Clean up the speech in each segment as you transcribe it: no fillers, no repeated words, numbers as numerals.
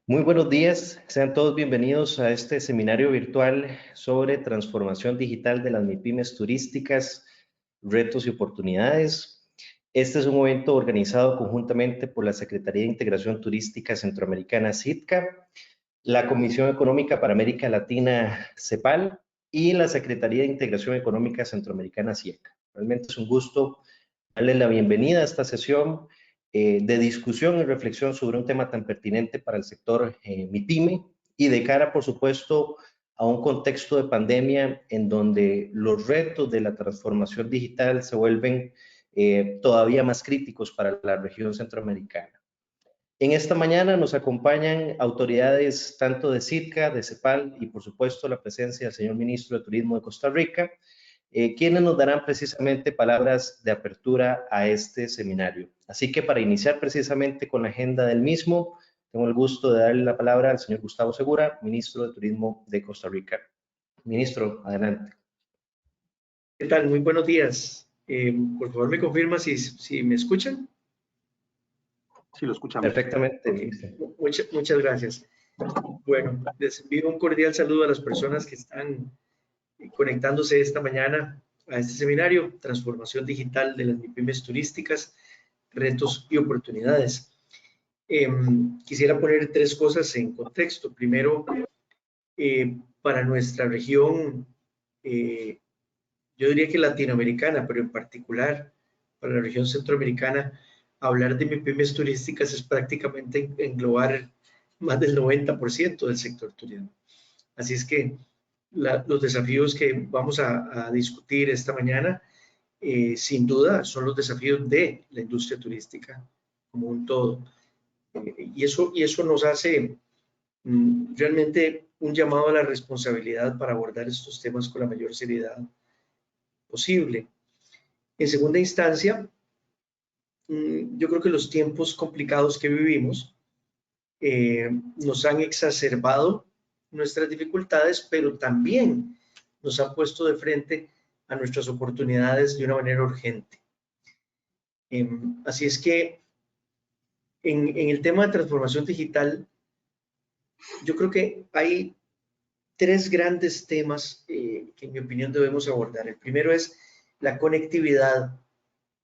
Muy buenos días, sean todos bienvenidos a este seminario virtual sobre transformación digital de las MIPYMES turísticas, retos y oportunidades. Este es un evento organizado conjuntamente por la Secretaría de Integración Turística Centroamericana, SITCA, la Comisión Económica para América Latina, CEPAL, y la Secretaría de Integración Económica Centroamericana, CIECA. Realmente es un gusto darle la bienvenida a esta sesión de discusión y reflexión sobre un tema tan pertinente para el sector MIPYME y de cara, por supuesto, a un contexto de pandemia en donde los retos de la transformación digital se vuelven todavía más críticos para la región centroamericana. En esta mañana nos acompañan autoridades tanto de SITCA, de CEPAL y, por supuesto, la presencia del señor Ministro de Turismo de Costa Rica, quienes nos darán precisamente palabras de apertura a este seminario. Así que para iniciar precisamente con la agenda del mismo, tengo el gusto de darle la palabra al señor Gustavo Segura, Ministro de Turismo de Costa Rica. Ministro, adelante. ¿Qué tal? Muy buenos días. Por favor, me confirma si me escuchan. Sí, lo escuchamos. Perfectamente. Okay. Muchas gracias. Bueno, les envío un cordial saludo a las personas que están conectándose esta mañana a este seminario, Transformación Digital de las MIPYMES Turísticas, Retos y Oportunidades. Quisiera poner tres cosas en contexto. Primero, para nuestra región, yo diría que latinoamericana, pero en particular para la región centroamericana, hablar de MIPYMES turísticas es prácticamente englobar más del 90% del sector turismo. Así es que los desafíos que vamos a discutir esta mañana, sin duda, son los desafíos de la industria turística como un todo. Y eso nos hace realmente un llamado a la responsabilidad para abordar estos temas con la mayor seriedad posible. En segunda instancia, yo creo que los tiempos complicados que vivimos nos han exacerbado nuestras dificultades, pero también nos han puesto de frente a nuestras oportunidades de una manera urgente. Así es que en el tema de transformación digital, yo creo que hay tres grandes temas que en mi opinión debemos abordar. El primero es la conectividad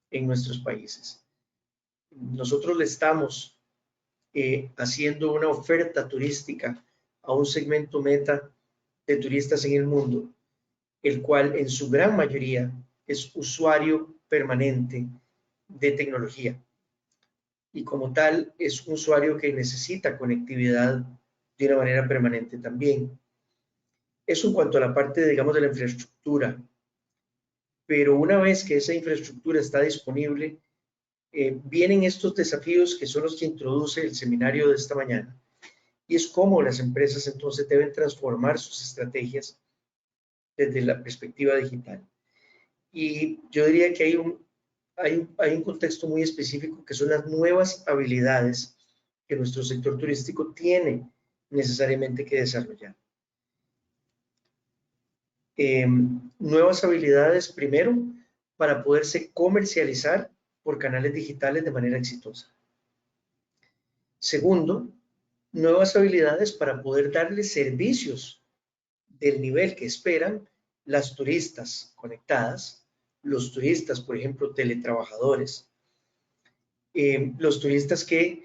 en nuestros países. Nosotros le estamos haciendo una oferta turística a un segmento meta de turistas en el mundo, el cual en su gran mayoría es usuario permanente de tecnología. Y como tal, es un usuario que necesita conectividad de una manera permanente también. Eso en cuanto a la parte, digamos, de la infraestructura. Pero una vez que esa infraestructura está disponible, vienen estos desafíos que son los que introduce el seminario de esta mañana. Y es cómo las empresas entonces deben transformar sus estrategias desde la perspectiva digital. Y yo diría que hay un contexto muy específico que son las nuevas habilidades que nuestro sector turístico tiene necesariamente que desarrollar. Nuevas habilidades, primero, para poderse comercializar por canales digitales de manera exitosa. Segundo, nuevas habilidades para poder darle servicios del nivel que esperan las turistas conectadas, los turistas, por ejemplo, teletrabajadores, los turistas que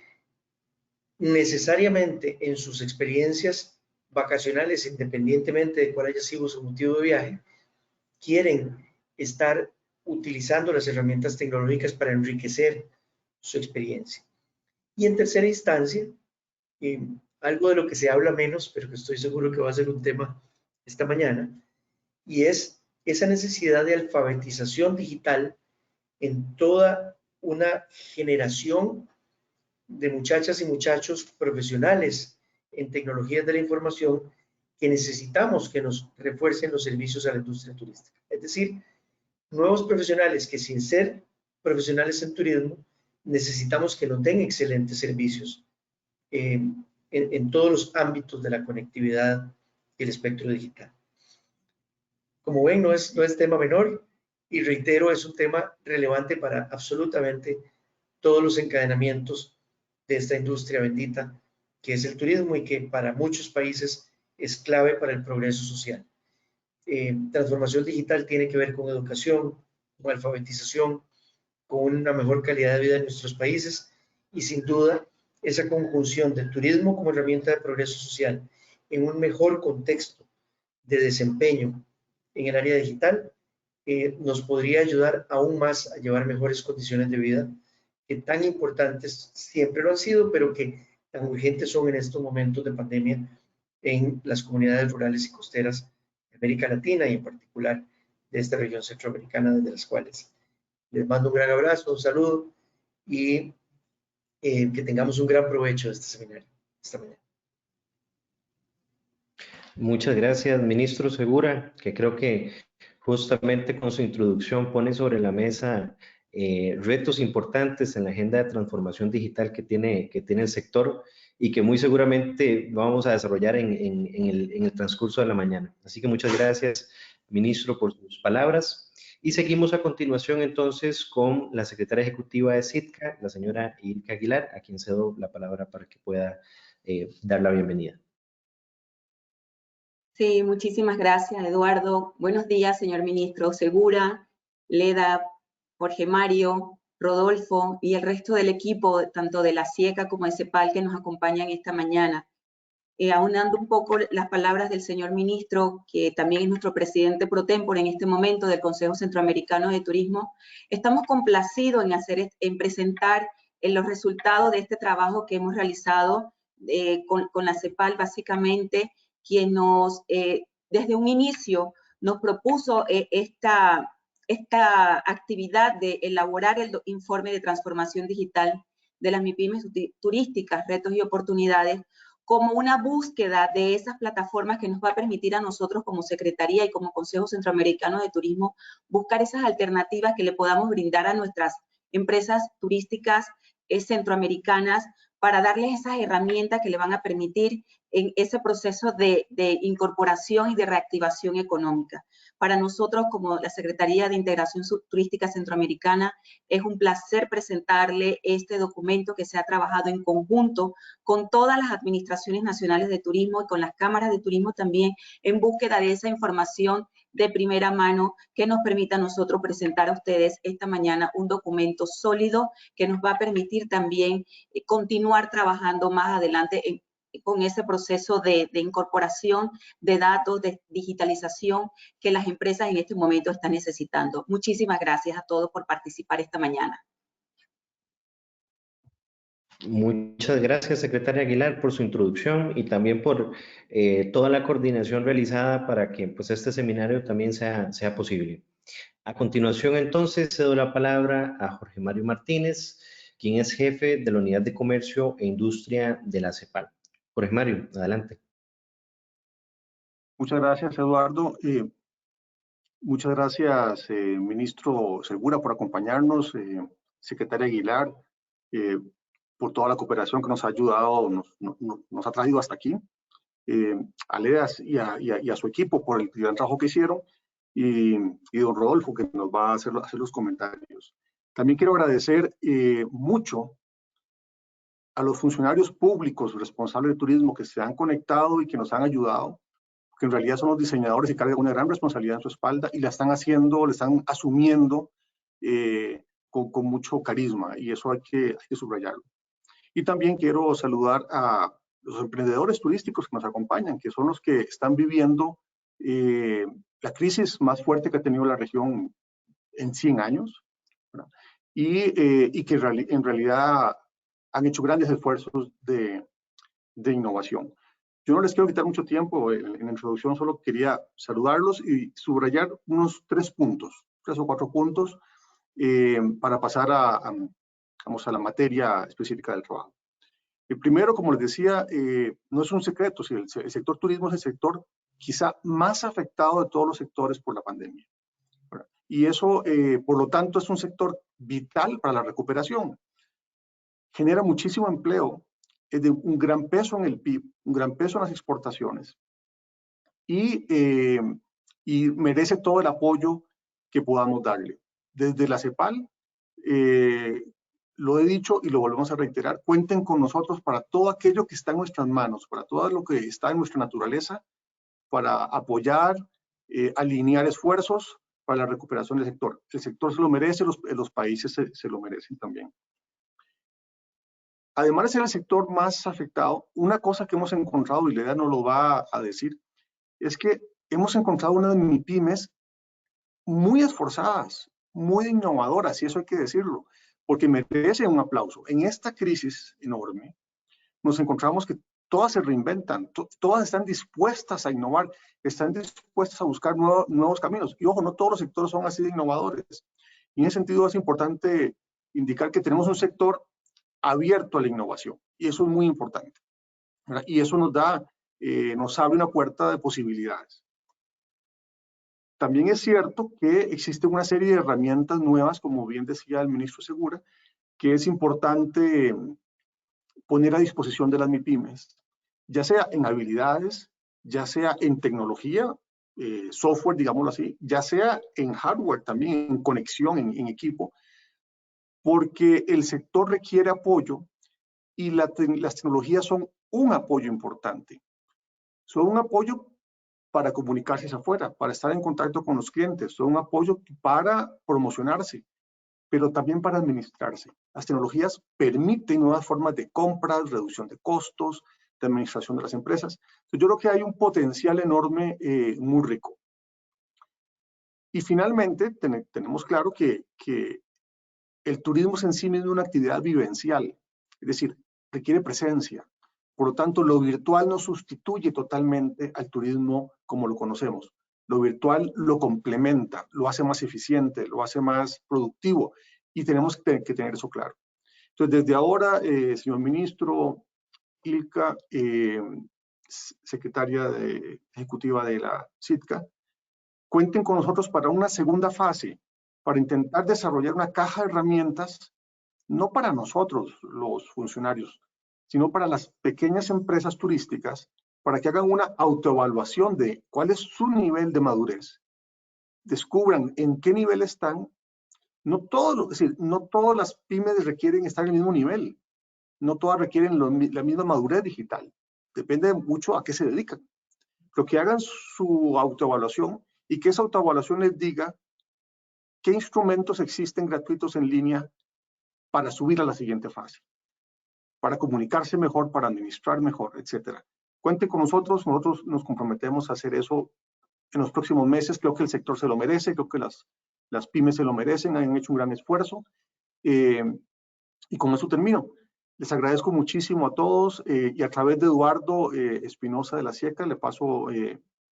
necesariamente en sus experiencias vacacionales, independientemente de cuál haya sido su motivo de viaje, quieren estar utilizando las herramientas tecnológicas para enriquecer su experiencia. Y en tercera instancia, algo de lo que se habla menos, pero que estoy seguro que va a ser un tema esta mañana, y es esa necesidad de alfabetización digital en toda una generación de muchachas y muchachos profesionales en tecnologías de la información que necesitamos que nos refuercen los servicios a la industria turística. Es decir, nuevos profesionales que sin ser profesionales en turismo, necesitamos que nos den excelentes servicios en todos los ámbitos de la conectividad y el espectro digital. Como ven, no es tema menor y reitero, es un tema relevante para absolutamente todos los encadenamientos de esta industria bendita que es el turismo y que para muchos países es clave para el progreso social. Transformación digital tiene que ver con educación, con alfabetización, con una mejor calidad de vida en nuestros países y sin duda esa conjunción del turismo como herramienta de progreso social en un mejor contexto de desempeño en el área digital nos podría ayudar aún más a llevar mejores condiciones de vida que tan importantes siempre lo han sido, pero que tan urgentes son en estos momentos de pandemia en las comunidades rurales y costeras de América Latina y en particular de esta región centroamericana, desde las cuales les mando un gran abrazo, un saludo y que tengamos un gran provecho de este seminario esta mañana. Muchas gracias, ministro Segura, que creo que justamente con su introducción pone sobre la mesa retos importantes en la agenda de transformación digital que tiene el sector y que muy seguramente vamos a desarrollar en el transcurso de la mañana. Así que muchas gracias, ministro, por sus palabras. Y seguimos a continuación entonces con la secretaria ejecutiva de SITCA, la señora Ilka Aguilar, a quien cedo la palabra para que pueda dar la bienvenida. Sí, muchísimas gracias, Eduardo. Buenos días, señor ministro Segura, Leda, Jorge Mario, Rodolfo y el resto del equipo, tanto de la SIECA como de CEPAL, que nos acompañan esta mañana. Aunando un poco las palabras del señor ministro, que también es nuestro presidente pro tempore en este momento del Consejo Centroamericano de Turismo, estamos complacidos en presentar los resultados de este trabajo que hemos realizado con la CEPAL, básicamente, quien desde un inicio nos propuso esta actividad de elaborar el informe de transformación digital de las MIPYMES turísticas, retos y oportunidades, como una búsqueda de esas plataformas que nos va a permitir a nosotros como Secretaría y como Consejo Centroamericano de Turismo buscar esas alternativas que le podamos brindar a nuestras empresas turísticas centroamericanas para darles esas herramientas que le van a permitir en ese proceso de incorporación y de reactivación económica. Para nosotros, como la Secretaría de Integración Turística Centroamericana, es un placer presentarle este documento que se ha trabajado en conjunto con todas las administraciones nacionales de turismo y con las cámaras de turismo también, en búsqueda de esa información de primera mano que nos permita a nosotros presentar a ustedes esta mañana un documento sólido que nos va a permitir también continuar trabajando más adelante con ese proceso de incorporación de datos, de digitalización que las empresas en este momento están necesitando. Muchísimas gracias a todos por participar esta mañana. Muchas gracias, secretaria Aguilar, por su introducción y también por toda la coordinación realizada para que pues, este seminario también sea posible. A continuación, entonces, cedo la palabra a Jorge Mario Martínez, quien es jefe de la Unidad de Comercio e Industria de la CEPAL. Jorge Mario, adelante. Muchas gracias, Eduardo. Muchas gracias, ministro Segura, por acompañarnos, secretaria Aguilar, por toda la cooperación que nos ha ayudado, nos ha traído hasta aquí, a Ledas y a su equipo por el gran trabajo que hicieron, y don Rodolfo, que nos va a hacer los comentarios. También quiero agradecer mucho a los funcionarios públicos responsables de turismo que se han conectado y que nos han ayudado, que en realidad son los diseñadores y cargan una gran responsabilidad en su espalda y la están haciendo, la están asumiendo con mucho carisma, y eso hay que subrayarlo. Y también quiero saludar a los emprendedores turísticos que nos acompañan, que son los que están viviendo la crisis más fuerte que ha tenido la región en 100 años, ¿verdad? Y que en realidad han hecho grandes esfuerzos de innovación. Yo no les quiero quitar mucho tiempo en la introducción, solo quería saludarlos y subrayar unos 3 o 4 puntos para pasar vamos a la materia específica del trabajo. El primero, como les decía, no es un secreto, si el sector turismo es el sector quizá más afectado de todos los sectores por la pandemia, ¿verdad? Y eso, por lo tanto, es un sector vital para la recuperación. Genera muchísimo empleo, es de un gran peso en el PIB, un gran peso en las exportaciones, y merece todo el apoyo que podamos darle. Desde la CEPAL, lo he dicho y lo volvemos a reiterar, cuenten con nosotros para todo aquello que está en nuestras manos, para todo lo que está en nuestra naturaleza, para apoyar, alinear esfuerzos para la recuperación del sector. El sector se lo merece, los países se lo merecen también. Además de ser el sector más afectado, una cosa que hemos encontrado, y Leda nos lo va a decir, es que hemos encontrado unas MIPYMES muy esforzadas, muy innovadoras, y eso hay que decirlo, porque merecen un aplauso. En esta crisis enorme, nos encontramos que todas se reinventan, todas están dispuestas a innovar, están dispuestas a buscar nuevos caminos. Y ojo, no todos los sectores son así de innovadores. Y en ese sentido es importante indicar que tenemos un sector abierto a la innovación, y eso es muy importante, ¿verdad? Y eso nos abre una puerta de posibilidades. También es cierto que existe una serie de herramientas nuevas, como bien decía el ministro Segura, que es importante poner a disposición de las MIPYMES, ya sea en habilidades, ya sea en tecnología, software, digámoslo así, ya sea en hardware también, en conexión, en equipo, porque el sector requiere apoyo y las tecnologías son un apoyo importante. Son un apoyo para comunicarse hacia afuera, para estar en contacto con los clientes, son un apoyo para promocionarse, pero también para administrarse. Las tecnologías permiten nuevas formas de compras, reducción de costos, de administración de las empresas. Entonces, yo creo que hay un potencial enorme, muy rico. Y finalmente, tenemos claro que el turismo es en sí mismo una actividad vivencial, es decir, requiere presencia. Por lo tanto, lo virtual no sustituye totalmente al turismo como lo conocemos. Lo virtual lo complementa, lo hace más eficiente, lo hace más productivo, y tenemos que tener eso claro. Entonces, desde ahora, señor ministro, Ilka, secretaria ejecutiva de la CITCA, cuenten con nosotros para una segunda fase, para intentar desarrollar una caja de herramientas, no para nosotros, los funcionarios, sino para las pequeñas empresas turísticas, para que hagan una autoevaluación de cuál es su nivel de madurez, descubran en qué nivel están. No todas las pymes requieren estar en el mismo nivel, no todas requieren la misma madurez digital, depende mucho a qué se dedican. Pero que hagan su autoevaluación y que esa autoevaluación les diga qué instrumentos existen gratuitos en línea para subir a la siguiente fase, para comunicarse mejor, para administrar mejor, etcétera. Cuente con nosotros nos comprometemos a hacer eso en los próximos meses. Creo que el sector se lo merece, creo que las pymes se lo merecen, han hecho un gran esfuerzo. Y con eso termino. Les agradezco muchísimo a todos, y a través de Eduardo Espinosa de la SIECA le paso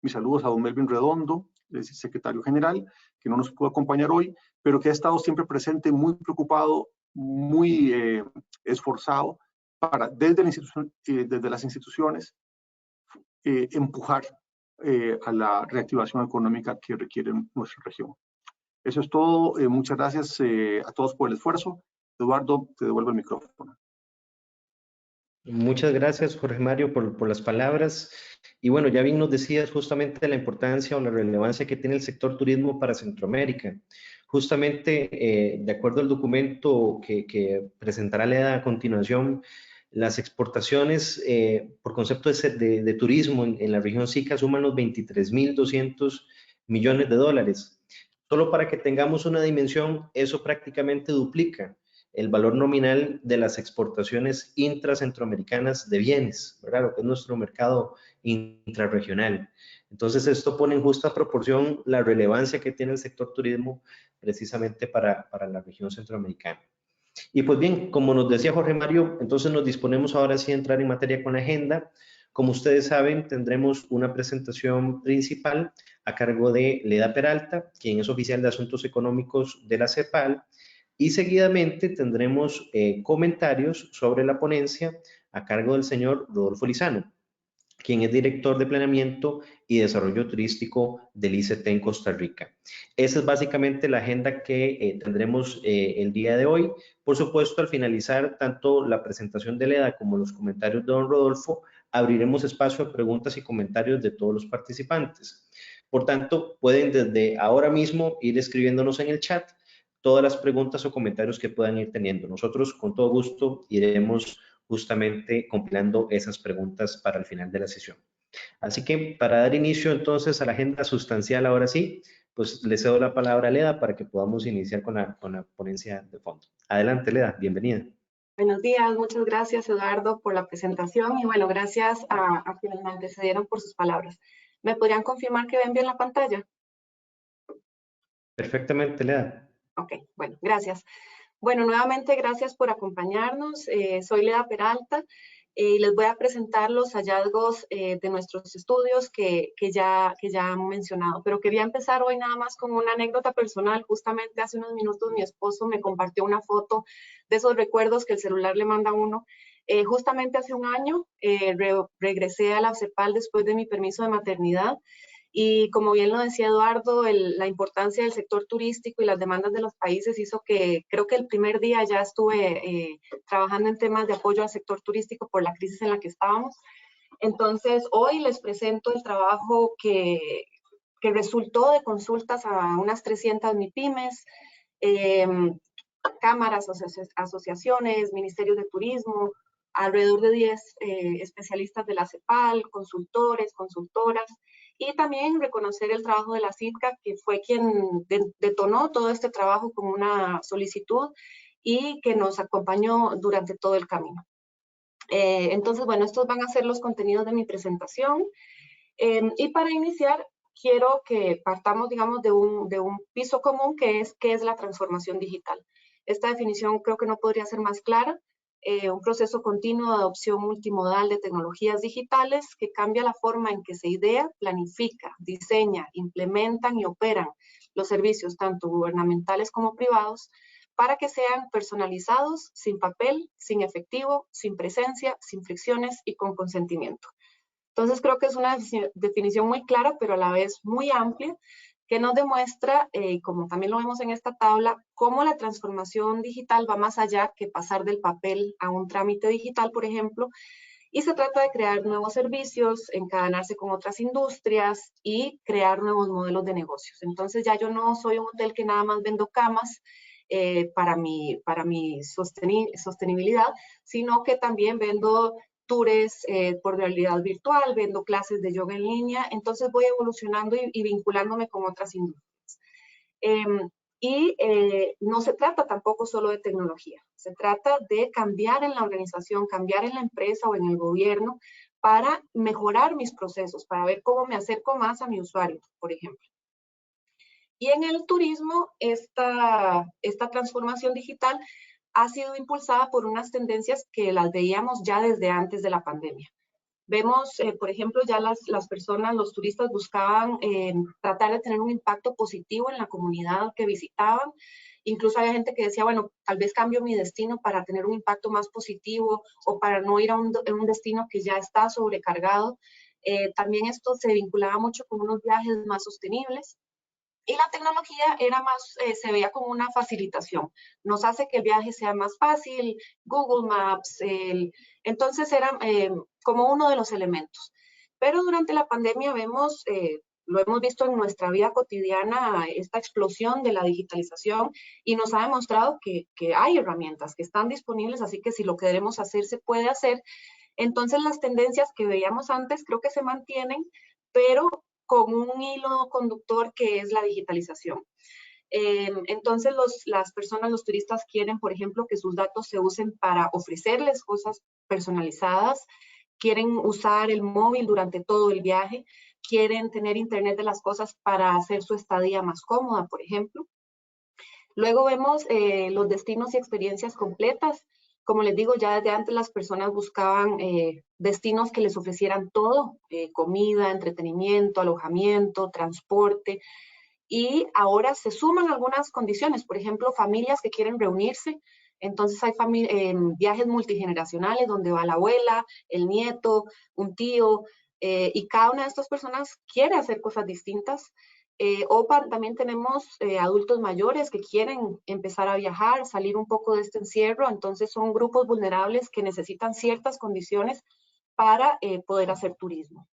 mis saludos a don Melvin Redondo, el secretario general, que no nos pudo acompañar hoy, pero que ha estado siempre presente, muy preocupado, muy esforzado para desde las instituciones empujar a la reactivación económica que requiere nuestra región. Eso es todo. Muchas gracias a todos por el esfuerzo. Eduardo, te devuelvo el micrófono. Muchas gracias, Jorge Mario, por las palabras. Y bueno, ya bien nos decías justamente la importancia o la relevancia que tiene el sector turismo para Centroamérica. Justamente, de acuerdo al documento que presentará Leda a continuación, las exportaciones por concepto de turismo en la región SICA suman los 23.200 millones de dólares. Solo para que tengamos una dimensión, eso prácticamente duplica el valor nominal de las exportaciones intracentroamericanas de bienes, ¿verdad? Lo que es nuestro mercado intrarregional. Entonces, esto pone en justa proporción la relevancia que tiene el sector turismo precisamente para la región centroamericana. Y pues bien, como nos decía Jorge Mario, entonces nos disponemos ahora sí a entrar en materia con la agenda. Como ustedes saben, tendremos una presentación principal a cargo de Leda Peralta, quien es oficial de Asuntos Económicos de la CEPAL, y seguidamente tendremos comentarios sobre la ponencia a cargo del señor Rodolfo Lizano, quien es director de Planeamiento y Desarrollo Turístico del ICT en Costa Rica. Esa es básicamente la agenda que tendremos el día de hoy. Por supuesto, al finalizar tanto la presentación de Leda como los comentarios de don Rodolfo, abriremos espacio a preguntas y comentarios de todos los participantes. Por tanto, pueden desde ahora mismo ir escribiéndonos en el chat todas las preguntas o comentarios que puedan ir teniendo. Nosotros con todo gusto iremos justamente compilando esas preguntas para el final de la sesión. Así que para dar inicio entonces a la agenda sustancial ahora sí, pues le cedo la palabra a Leda para que podamos iniciar con la ponencia de fondo. Adelante, Leda, bienvenida. Buenos días, muchas gracias Eduardo por la presentación y bueno, gracias a quienes me antecedieron por sus palabras. ¿Me podrían confirmar que ven bien la pantalla? Perfectamente, Leda. Ok, bueno, gracias. Bueno, nuevamente gracias por acompañarnos. Soy Leda Peralta y les voy a presentar los hallazgos de nuestros estudios que ya han mencionado. Pero quería empezar hoy nada más con una anécdota personal. Justamente hace unos minutos mi esposo me compartió una foto de esos recuerdos que el celular le manda a uno. Justamente hace un año regresé a la CEPAL después de mi permiso de maternidad. Y como bien lo decía Eduardo, la importancia del sector turístico y las demandas de los países hizo que creo que el primer día ya estuve trabajando en temas de apoyo al sector turístico por la crisis en la que estábamos. Entonces, hoy les presento el trabajo que resultó de consultas a unas 300 MIPYMES, cámaras, asociaciones, ministerios de turismo, alrededor de 10 especialistas de la CEPAL, consultores, consultoras, y también reconocer el trabajo de la CITCA, que fue quien detonó todo este trabajo como una solicitud y que nos acompañó durante todo el camino. Entonces, bueno, estos van a ser los contenidos de mi presentación. Y para iniciar, quiero que partamos, digamos, de un piso común que es qué es la transformación digital. Esta definición creo que no podría ser más clara. Un proceso continuo de adopción multimodal de tecnologías digitales que cambia la forma en que se idea, planifica, diseña, implementan y operan los servicios tanto gubernamentales como privados para que sean personalizados, sin papel, sin efectivo, sin presencia, sin fricciones y con consentimiento. Entonces creo que es una definición muy clara, pero a la vez muy amplia, que nos demuestra, como también lo vemos en esta tabla, cómo la transformación digital va más allá que pasar del papel a un trámite digital, por ejemplo, y se trata de crear nuevos servicios, encadenarse con otras industrias y crear nuevos modelos de negocios. Entonces ya yo no soy un hotel que nada más vendo camas para mi sostenibilidad, sino que también vendo tours por realidad virtual, vendo clases de yoga en línea, entonces voy evolucionando y vinculándome con otras industrias. No se trata tampoco solo de tecnología, se trata de cambiar en la organización, cambiar en la empresa o en el gobierno para mejorar mis procesos, para ver cómo me acerco más a mi usuario, por ejemplo. Y en el turismo, esta transformación digital ha sido impulsada por unas tendencias que las veíamos ya desde antes de la pandemia. Vemos, por ejemplo, ya las personas, los turistas buscaban tratar de tener un impacto positivo en la comunidad que visitaban. Incluso había gente que decía, bueno, tal vez cambio mi destino para tener un impacto más positivo o para no ir a un destino que ya está sobrecargado. También esto se vinculaba mucho con unos viajes más sostenibles. Y la tecnología era más, se veía como una facilitación. Nos hace que el viaje sea más fácil, Google Maps, entonces era como uno de los elementos. Pero durante la pandemia vemos, lo hemos visto en nuestra vida cotidiana, esta explosión de la digitalización y nos ha demostrado que hay herramientas que están disponibles, así que si lo queremos hacer, se puede hacer. Entonces las tendencias que veíamos antes creo que se mantienen, pero con un hilo conductor que es la digitalización. Entonces las personas, los turistas quieren, por ejemplo, que sus datos se usen para ofrecerles cosas personalizadas, quieren usar el móvil durante todo el viaje, quieren tener internet de las cosas para hacer su estadía más cómoda, por ejemplo. Luego vemos los destinos y experiencias completas. Como les digo, ya desde antes las personas buscaban destinos que les ofrecieran todo, comida, entretenimiento, alojamiento, transporte, y ahora se suman algunas condiciones, por ejemplo, familias que quieren reunirse, entonces hay viajes multigeneracionales donde va la abuela, el nieto, un tío, y cada una de estas personas quiere hacer cosas distintas. También tenemos adultos mayores que quieren empezar a viajar, salir un poco de este encierro, entonces son grupos vulnerables que necesitan ciertas condiciones para poder hacer turismo.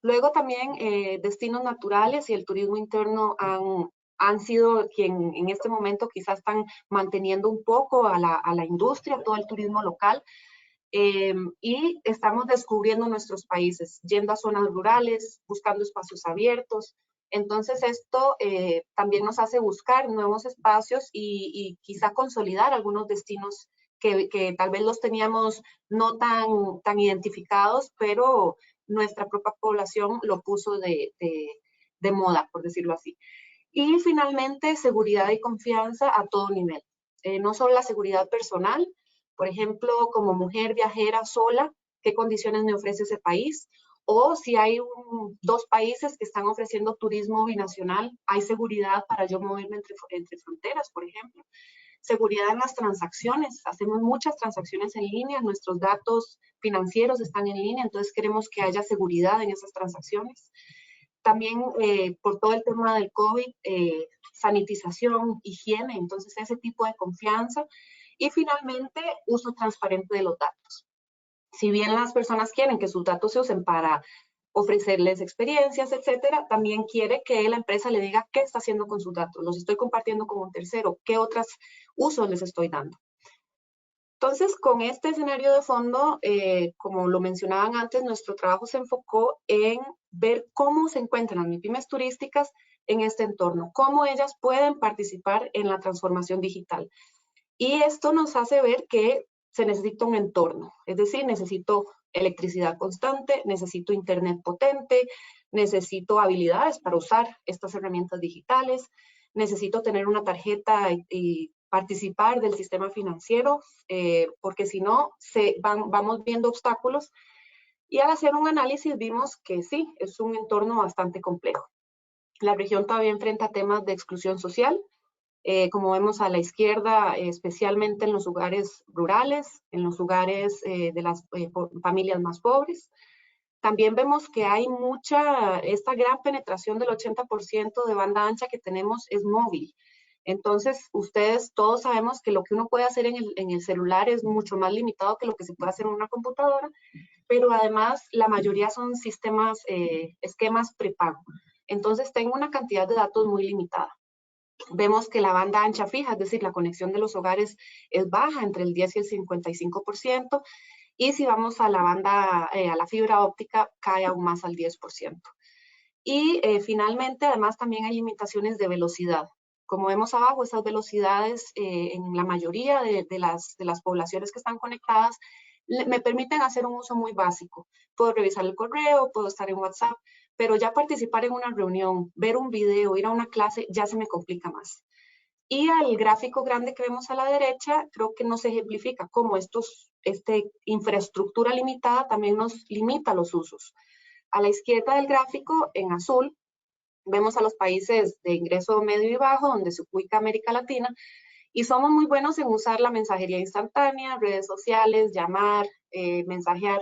Luego también destinos naturales y el turismo interno han sido quien en este momento quizás están manteniendo un poco a la industria, todo el turismo local. Y estamos descubriendo nuestros países, yendo a zonas rurales, buscando espacios abiertos. Entonces esto también nos hace buscar nuevos espacios y quizá consolidar algunos destinos que tal vez los teníamos no tan identificados, pero nuestra propia población lo puso de moda, por decirlo así. Y finalmente, seguridad y confianza a todo nivel. No solo la seguridad personal, por ejemplo, como mujer viajera sola, ¿qué condiciones me ofrece ese país? O si hay dos países que están ofreciendo turismo binacional, ¿hay seguridad para yo moverme entre fronteras, por ejemplo? Seguridad en las transacciones. Hacemos muchas transacciones en línea, nuestros datos financieros están en línea, entonces queremos que haya seguridad en esas transacciones. También por todo el tema del COVID, sanitización, higiene, entonces ese tipo de confianza. Y finalmente, uso transparente de los datos. Si bien las personas quieren que sus datos se usen para ofrecerles experiencias, etcétera, también quiere que la empresa le diga qué está haciendo con sus datos. Los estoy compartiendo con un tercero, qué otros usos les estoy dando. Entonces, con este escenario de fondo, como lo mencionaban antes, nuestro trabajo se enfocó en ver cómo se encuentran las MIPYMES turísticas en este entorno, cómo ellas pueden participar en la transformación digital. Y esto nos hace ver que se necesita un entorno, es decir, necesito electricidad constante, necesito internet potente, necesito habilidades para usar estas herramientas digitales, necesito tener una tarjeta y participar del sistema financiero, porque si no, vamos viendo obstáculos. Y al hacer un análisis vimos que sí, es un entorno bastante complejo. La región todavía enfrenta temas de exclusión social, como vemos a la izquierda, especialmente en los lugares rurales, en los lugares de las familias más pobres. También vemos que hay esta gran penetración del 80% de banda ancha que tenemos es móvil. Entonces, ustedes todos sabemos que lo que uno puede hacer en el celular es mucho más limitado que lo que se puede hacer en una computadora, pero además la mayoría son esquemas prepago. Entonces, tengo una cantidad de datos muy limitada. Vemos que la banda ancha fija, es decir, la conexión de los hogares es baja, entre el 10 y el 55%, y si vamos a la fibra óptica, cae aún más al 10%. Y finalmente, además, también hay limitaciones de velocidad. Como vemos abajo, esas velocidades en la mayoría de las poblaciones que están conectadas me permiten hacer un uso muy básico. Puedo revisar el correo, puedo estar en WhatsApp, pero ya participar en una reunión, ver un video, ir a una clase, ya se me complica más. Y al gráfico grande que vemos a la derecha, creo que nos ejemplifica cómo esta infraestructura limitada también nos limita los usos. A la izquierda del gráfico, en azul, vemos a los países de ingreso medio y bajo, donde se ubica América Latina, y somos muy buenos en usar la mensajería instantánea, redes sociales, llamar, mensajear,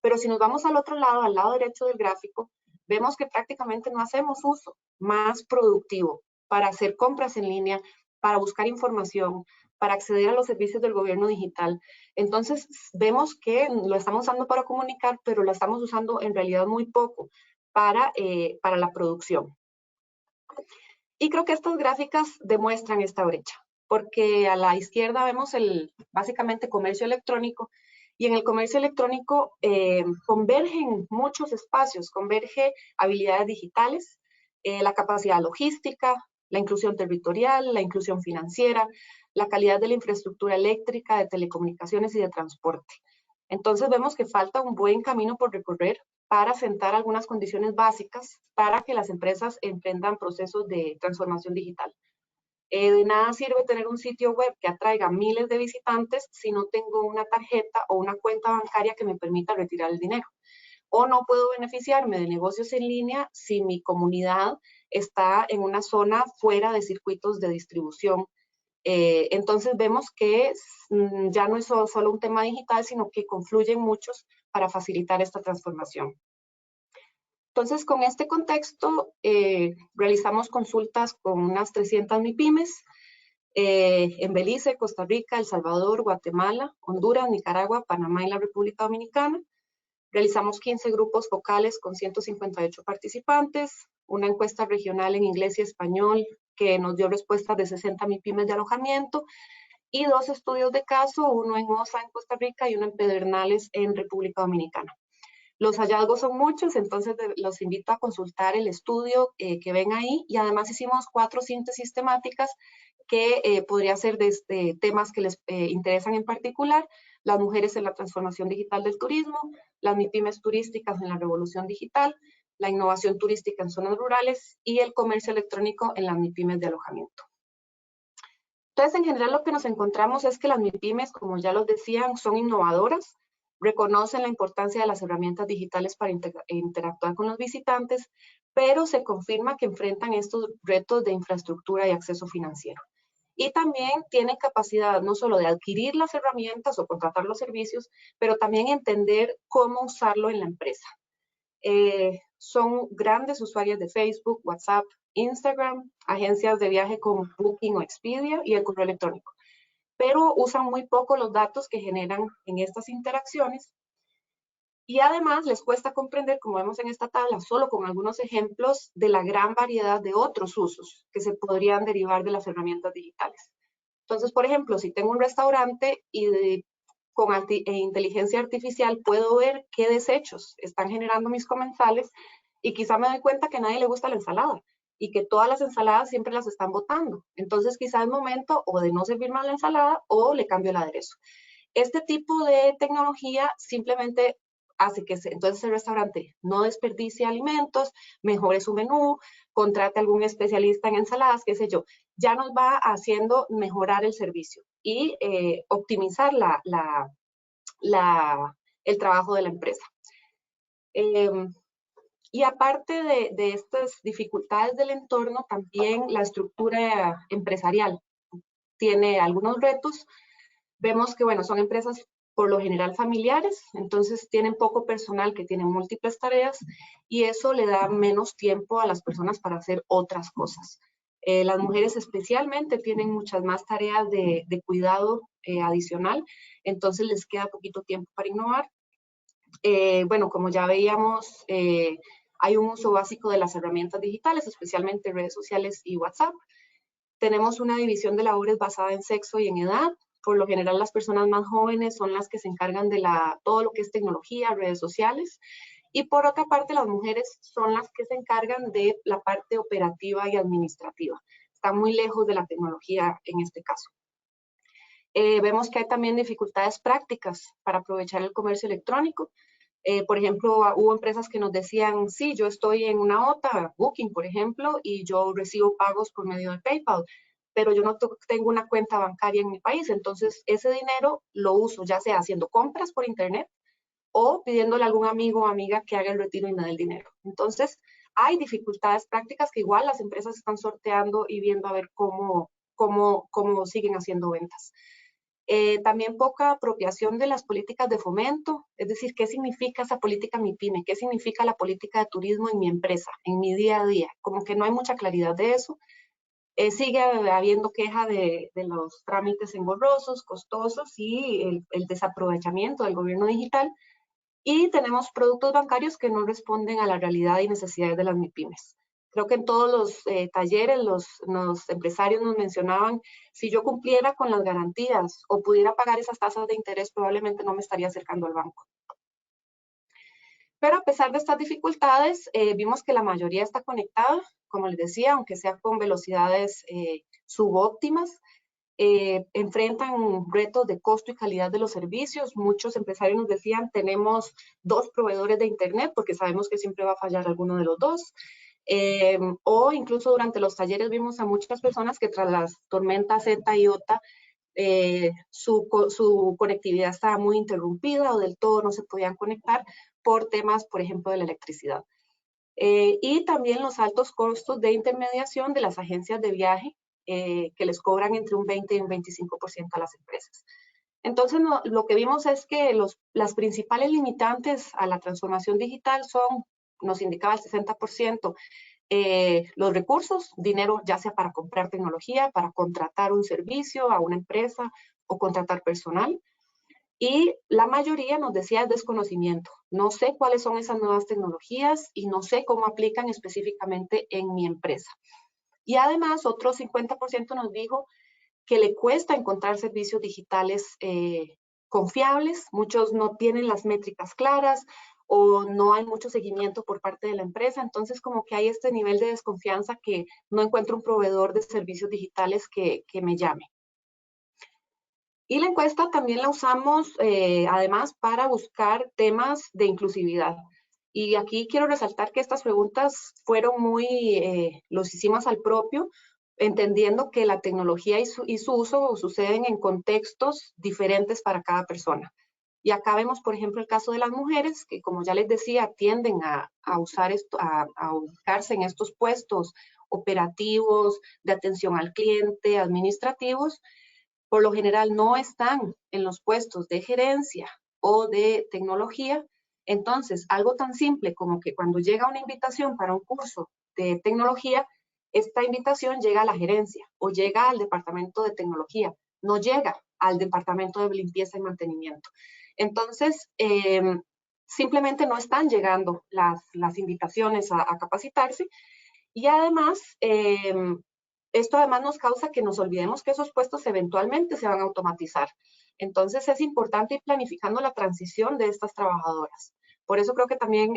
pero si nos vamos al otro lado, al lado derecho del gráfico, vemos que prácticamente no hacemos uso más productivo para hacer compras en línea, para buscar información, para acceder a los servicios del gobierno digital. Entonces, vemos que lo estamos usando para comunicar, pero lo estamos usando en realidad muy poco para la producción. Y creo que estas gráficas demuestran esta brecha, porque a la izquierda vemos básicamente comercio electrónico, y en el comercio electrónico convergen muchos espacios, converge habilidades digitales, la capacidad logística, la inclusión territorial, la inclusión financiera, la calidad de la infraestructura eléctrica, de telecomunicaciones y de transporte. Entonces vemos que falta un buen camino por recorrer para sentar algunas condiciones básicas para que las empresas emprendan procesos de transformación digital. De nada sirve tener un sitio web que atraiga miles de visitantes si no tengo una tarjeta o una cuenta bancaria que me permita retirar el dinero. O no puedo beneficiarme de negocios en línea si mi comunidad está en una zona fuera de circuitos de distribución. Entonces vemos que ya no es solo un tema digital, sino que confluyen muchos para facilitar esta transformación. Entonces, con este contexto, realizamos consultas con unas 300 MIPYMES en Belice, Costa Rica, El Salvador, Guatemala, Honduras, Nicaragua, Panamá y la República Dominicana. Realizamos 15 grupos focales con 158 participantes, una encuesta regional en inglés y español que nos dio respuestas de 60 MIPYMES de alojamiento, y 2 estudios de caso, uno en OSA en Costa Rica y uno en Pedernales en República Dominicana. Los hallazgos son muchos, entonces los invito a consultar el estudio que ven ahí, y además hicimos 4 síntesis temáticas que podría ser de temas que les interesan en particular: las mujeres en la transformación digital del turismo, las MIPYMES turísticas en la revolución digital, la innovación turística en zonas rurales y el comercio electrónico en las MIPYMES de alojamiento. Entonces, en general, lo que nos encontramos es que las MIPYMES, como ya los decían, son innovadoras, reconocen la importancia de las herramientas digitales para interactuar con los visitantes, pero se confirma que enfrentan estos retos de infraestructura y acceso financiero. Y también tienen capacidad no solo de adquirir las herramientas o contratar los servicios, pero también entender cómo usarlo en la empresa. Son grandes usuarias de Facebook, WhatsApp, Instagram, agencias de viaje como Booking o Expedia y el correo electrónico, pero usan muy poco los datos que generan en estas interacciones, y además les cuesta comprender, como vemos en esta tabla, solo con algunos ejemplos de la gran variedad de otros usos que se podrían derivar de las herramientas digitales. Entonces, por ejemplo, si tengo un restaurante y con inteligencia artificial puedo ver qué desechos están generando mis comensales, y quizá me doy cuenta que a nadie le gusta la ensalada y que todas las ensaladas siempre las están botando. Entonces quizá es momento o de no servir más la ensalada o le cambio el aderezo. Este tipo de tecnología simplemente hace que entonces el restaurante no desperdicie alimentos, mejore su menú, contrate a algún especialista en ensaladas, qué sé yo. Ya nos va haciendo mejorar el servicio y optimizar el trabajo de la empresa. Y aparte de estas dificultades del entorno, también la estructura empresarial tiene algunos retos. Vemos que, bueno, son empresas por lo general familiares, entonces tienen poco personal que tiene múltiples tareas, y eso le da menos tiempo a las personas para hacer otras cosas. Las mujeres especialmente tienen muchas más tareas de cuidado adicional, entonces les queda poquito tiempo para innovar. Bueno, como ya veíamos, hay un uso básico de las herramientas digitales, especialmente redes sociales y WhatsApp. Tenemos una división de labores basada en sexo y en edad. Por lo general, las personas más jóvenes son las que se encargan de todo lo que es tecnología, redes sociales. Y por otra parte, las mujeres son las que se encargan de la parte operativa y administrativa. Están muy lejos de la tecnología en este caso. Vemos que hay también dificultades prácticas para aprovechar el comercio electrónico. Por ejemplo, hubo empresas que nos decían, sí, yo estoy en una OTA, Booking, por ejemplo, y yo recibo pagos por medio de PayPal, pero yo no tengo una cuenta bancaria en mi país, entonces ese dinero lo uso ya sea haciendo compras por internet o pidiéndole a algún amigo o amiga que haga el retiro y me dé el dinero. Entonces, hay dificultades prácticas que igual las empresas están sorteando y viendo a ver cómo siguen haciendo ventas. También poca apropiación de las políticas de fomento, es decir, ¿qué significa esa política MIPYME? ¿Qué significa la política de turismo en mi empresa, en mi día a día? Como que no hay mucha claridad de eso. Sigue habiendo queja de los trámites engorrosos, costosos y el desaprovechamiento del gobierno digital. Y tenemos productos bancarios que no responden a la realidad y necesidades de las MIPYMES. Creo que en todos los talleres los empresarios nos mencionaban, si yo cumpliera con las garantías o pudiera pagar esas tasas de interés, probablemente no me estaría acercando al banco. Pero a pesar de estas dificultades, vimos que la mayoría está conectada, como les decía, aunque sea con velocidades subóptimas. Enfrentan retos de costo y calidad de los servicios. Muchos empresarios nos decían, tenemos 2 proveedores de internet porque sabemos que siempre va a fallar alguno de los 2. O incluso durante los talleres vimos a muchas personas que tras las tormentas Z y OTA, su conectividad estaba muy interrumpida o del todo no se podían conectar por temas, por ejemplo, de la electricidad. Y también los altos costos de intermediación de las agencias de viaje, que les cobran entre un 20 y un 25% a las empresas. Entonces, lo que vimos es que las principales limitantes a la transformación digital son, nos indicaba el 60%, los recursos, dinero ya sea para comprar tecnología, para contratar un servicio a una empresa o contratar personal. Y la mayoría nos decía desconocimiento. No sé cuáles son esas nuevas tecnologías y no sé cómo aplican específicamente en mi empresa. Y además, otro 50% nos dijo que le cuesta encontrar servicios digitales confiables. Muchos no tienen las métricas claras o no hay mucho seguimiento por parte de la empresa. Entonces, como que hay este nivel de desconfianza que no encuentro un proveedor de servicios digitales que me llame. Y la encuesta también la usamos además para buscar temas de inclusividad. Y aquí quiero resaltar que estas preguntas fueron los hicimos al propio, entendiendo que la tecnología y su uso suceden en contextos diferentes para cada persona. Y acá vemos, por ejemplo, el caso de las mujeres, que como ya les decía, tienden a usar esto, a ubicarse en estos puestos operativos, de atención al cliente, administrativos. Por lo general no están en los puestos de gerencia o de tecnología. Entonces, algo tan simple como que cuando llega una invitación para un curso de tecnología, esta invitación llega a la gerencia o llega al departamento de tecnología, no llega al departamento de limpieza y mantenimiento. Entonces, simplemente no están llegando las invitaciones a capacitarse y además, esto además nos causa que nos olvidemos que esos puestos eventualmente se van a automatizar. Entonces es importante ir planificando la transición de estas trabajadoras. Por eso creo que también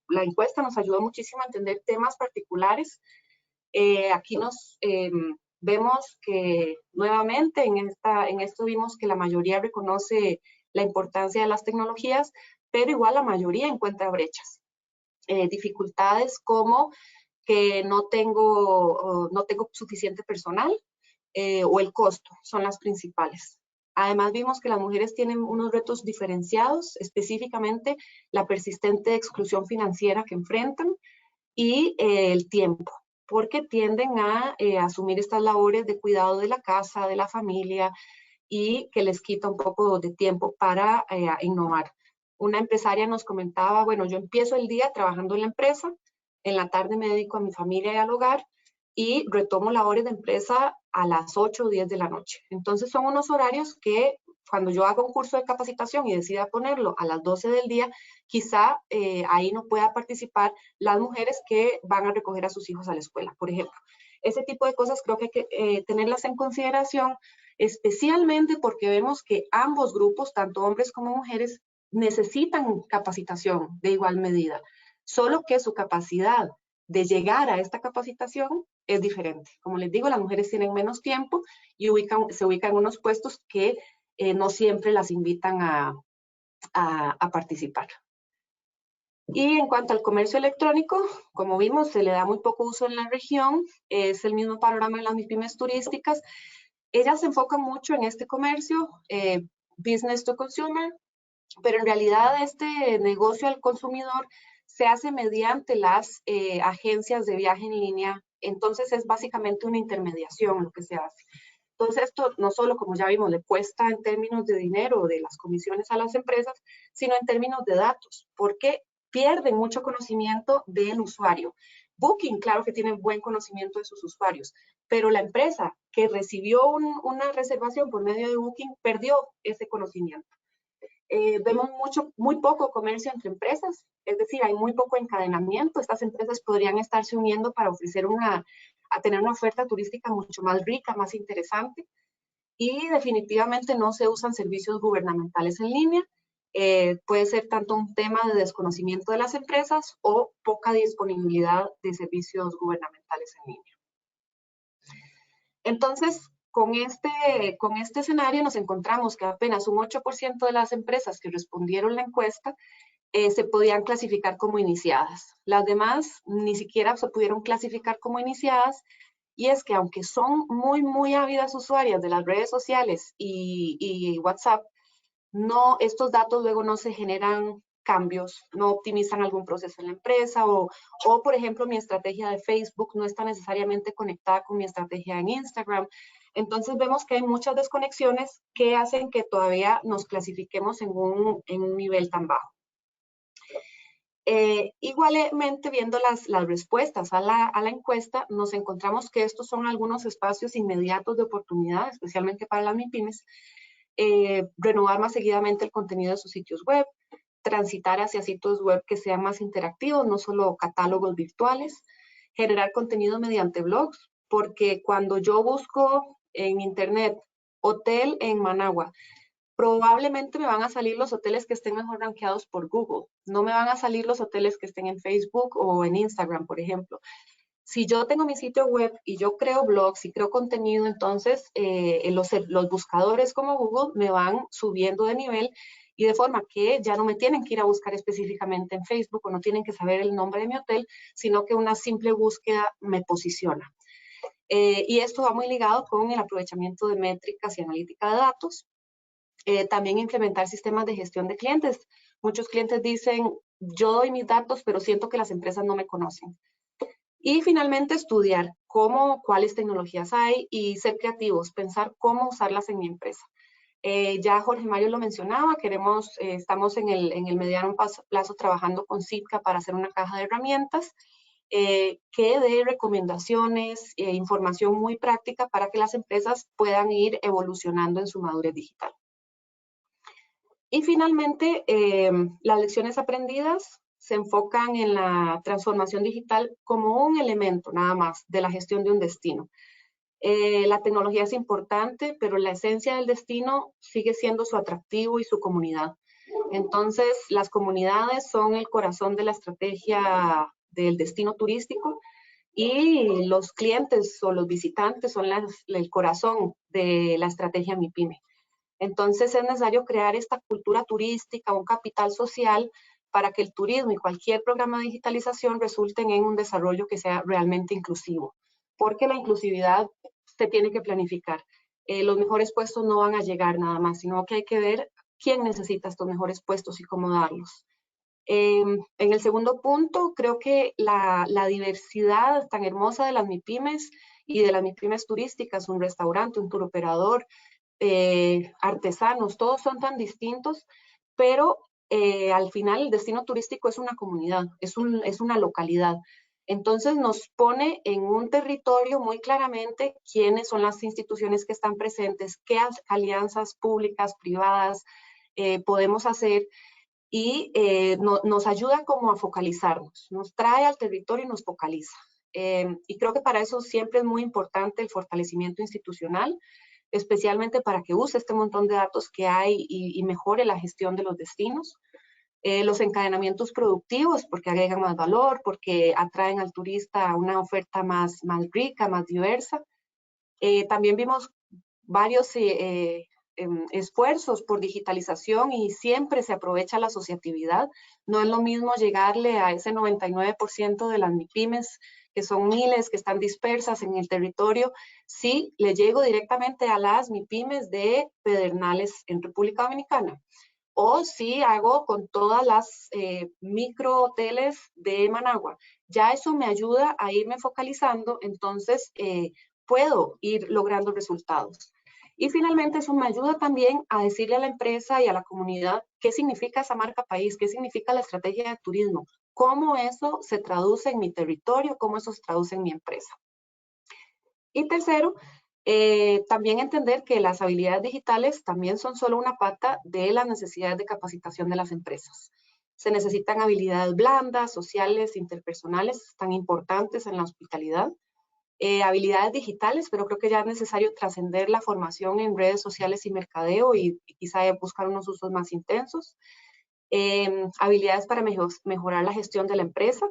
la encuesta nos ayudó muchísimo a entender temas particulares. Aquí vemos que nuevamente en esto vimos que la mayoría reconoce la importancia de las tecnologías, pero igual la mayoría encuentra brechas. Dificultades como que no tengo suficiente personal o el costo son las principales. Además vimos que las mujeres tienen unos retos diferenciados, específicamente la persistente exclusión financiera que enfrentan y el tiempo, porque tienden a asumir estas labores de cuidado de la casa, de la familia y que les quita un poco de tiempo para innovar. Una empresaria nos comentaba, bueno, yo empiezo el día trabajando en la empresa, en la tarde me dedico a mi familia y al hogar y retomo labores de empresa a las 8 o 10 de la noche. Entonces son unos horarios que cuando yo hago un curso de capacitación y decida ponerlo a las 12 del día, quizá ahí no pueda participar las mujeres que van a recoger a sus hijos a la escuela, por ejemplo. Ese tipo de cosas creo que hay que tenerlas en consideración, especialmente porque vemos que ambos grupos, tanto hombres como mujeres, necesitan capacitación de igual medida, solo que su capacidad de llegar a esta capacitación es diferente. Como les digo, las mujeres tienen menos tiempo y se ubican en unos puestos que no siempre las invitan a participar. Y en cuanto al comercio electrónico, como vimos, se le da muy poco uso en la región, es el mismo panorama en las MIPYMES turísticas. Ellas se enfocan mucho en este comercio, business to consumer, pero en realidad este negocio al consumidor se hace mediante las agencias de viaje en línea, entonces es básicamente una intermediación lo que se hace. Entonces esto no solo, como ya vimos, le cuesta en términos de dinero, de las comisiones a las empresas, sino en términos de datos, porque pierden mucho conocimiento del usuario. Booking, claro que tiene buen conocimiento de sus usuarios, pero la empresa que recibió una reservación por medio de Booking perdió ese conocimiento. Vemos muy poco comercio entre empresas, es decir, hay muy poco encadenamiento. Estas empresas podrían estarse uniendo para ofrecer a tener una oferta turística mucho más rica, más interesante. Y definitivamente no se usan servicios gubernamentales en línea. Puede ser tanto un tema de desconocimiento de las empresas o poca disponibilidad de servicios gubernamentales en línea. Entonces, con este escenario nos encontramos que apenas un 8% de las empresas que respondieron la encuesta se podían clasificar como iniciadas. Las demás ni siquiera se pudieron clasificar como iniciadas, y es que aunque son muy ávidas usuarias de las redes sociales y WhatsApp, estos datos luego no se generan cambios, no optimizan algún proceso en la empresa o, por ejemplo, mi estrategia de Facebook no está necesariamente conectada con mi estrategia en Instagram. Entonces vemos que hay muchas desconexiones que hacen que todavía nos clasifiquemos en un nivel tan bajo. Igualmente, viendo las respuestas a la encuesta, nos encontramos que estos son algunos espacios inmediatos de oportunidad, especialmente para las MIPYMES. Renovar más seguidamente el contenido de sus sitios web, transitar hacia sitios web que sean más interactivos, no solo catálogos virtuales, generar contenido mediante blogs, porque cuando yo busco en internet hotel en Managua, probablemente me van a salir los hoteles que estén mejor rankeados por Google. No me van a salir los hoteles que estén en Facebook o en Instagram, por ejemplo. Si yo tengo mi sitio web y yo creo blogs y creo contenido, entonces los buscadores como Google me van subiendo de nivel y de forma que ya no me tienen que ir a buscar específicamente en Facebook o no tienen que saber el nombre de mi hotel, sino que una simple búsqueda me posiciona. Y esto va muy ligado con el aprovechamiento de métricas y analítica de datos. También implementar sistemas de gestión de clientes. Muchos clientes dicen, yo doy mis datos, pero siento que las empresas no me conocen. Y finalmente estudiar cuáles tecnologías hay y ser creativos, pensar cómo usarlas en mi empresa. Ya Jorge Mario lo mencionaba, estamos en el mediano plazo trabajando con Sitka para hacer una caja de herramientas que dé recomendaciones, información muy práctica para que las empresas puedan ir evolucionando en su madurez digital. Y finalmente, las lecciones aprendidas se enfocan en la transformación digital como un elemento nada más de la gestión de un destino. La tecnología es importante, pero la esencia del destino sigue siendo su atractivo y su comunidad. Entonces, las comunidades son el corazón de la estrategia del destino turístico y los clientes o los visitantes son el corazón de la estrategia MIPYME. Entonces es necesario crear esta cultura turística, un capital social para que el turismo y cualquier programa de digitalización resulten en un desarrollo que sea realmente inclusivo, porque la inclusividad se tiene que planificar. Los mejores puestos no van a llegar nada más, sino que hay que ver quién necesita estos mejores puestos y cómo darlos. En el segundo punto, creo que la diversidad tan hermosa de las MIPYMES y de las MIPYMES turísticas, un restaurante, un tour operador, artesanos, todos son tan distintos, pero al final el destino turístico es una comunidad, es una localidad. Entonces nos pone en un territorio muy claramente quiénes son las instituciones que están presentes, qué alianzas públicas, privadas podemos hacer y nos ayuda como a focalizarnos, nos trae al territorio y nos focaliza. Y creo que para eso siempre es muy importante el fortalecimiento institucional, especialmente para que use este montón de datos que hay y mejore la gestión de los destinos. Los encadenamientos productivos, porque agregan más valor, porque atraen al turista a una oferta más rica, más diversa. También vimos varios esfuerzos por digitalización y siempre se aprovecha la asociatividad. No es lo mismo llegarle a ese 99% de las MIPYMES, que son miles, que están dispersas en el territorio, si le llego directamente a las MIPYMES de Pedernales en República Dominicana. O si hago con todas las micro hoteles de Managua. Ya eso me ayuda a irme focalizando, entonces puedo ir logrando resultados. Y finalmente eso me ayuda también a decirle a la empresa y a la comunidad qué significa esa marca país, qué significa la estrategia de turismo, cómo eso se traduce en mi territorio, cómo eso se traduce en mi empresa. Y tercero, también entender que las habilidades digitales también son solo una pata de las necesidades de capacitación de las empresas. Se necesitan habilidades blandas, sociales, interpersonales, tan importantes en la hospitalidad. Habilidades digitales, pero creo que ya es necesario trascender la formación en redes sociales y mercadeo y quizá buscar unos usos más intensos. Habilidades para mejorar la gestión de la empresa.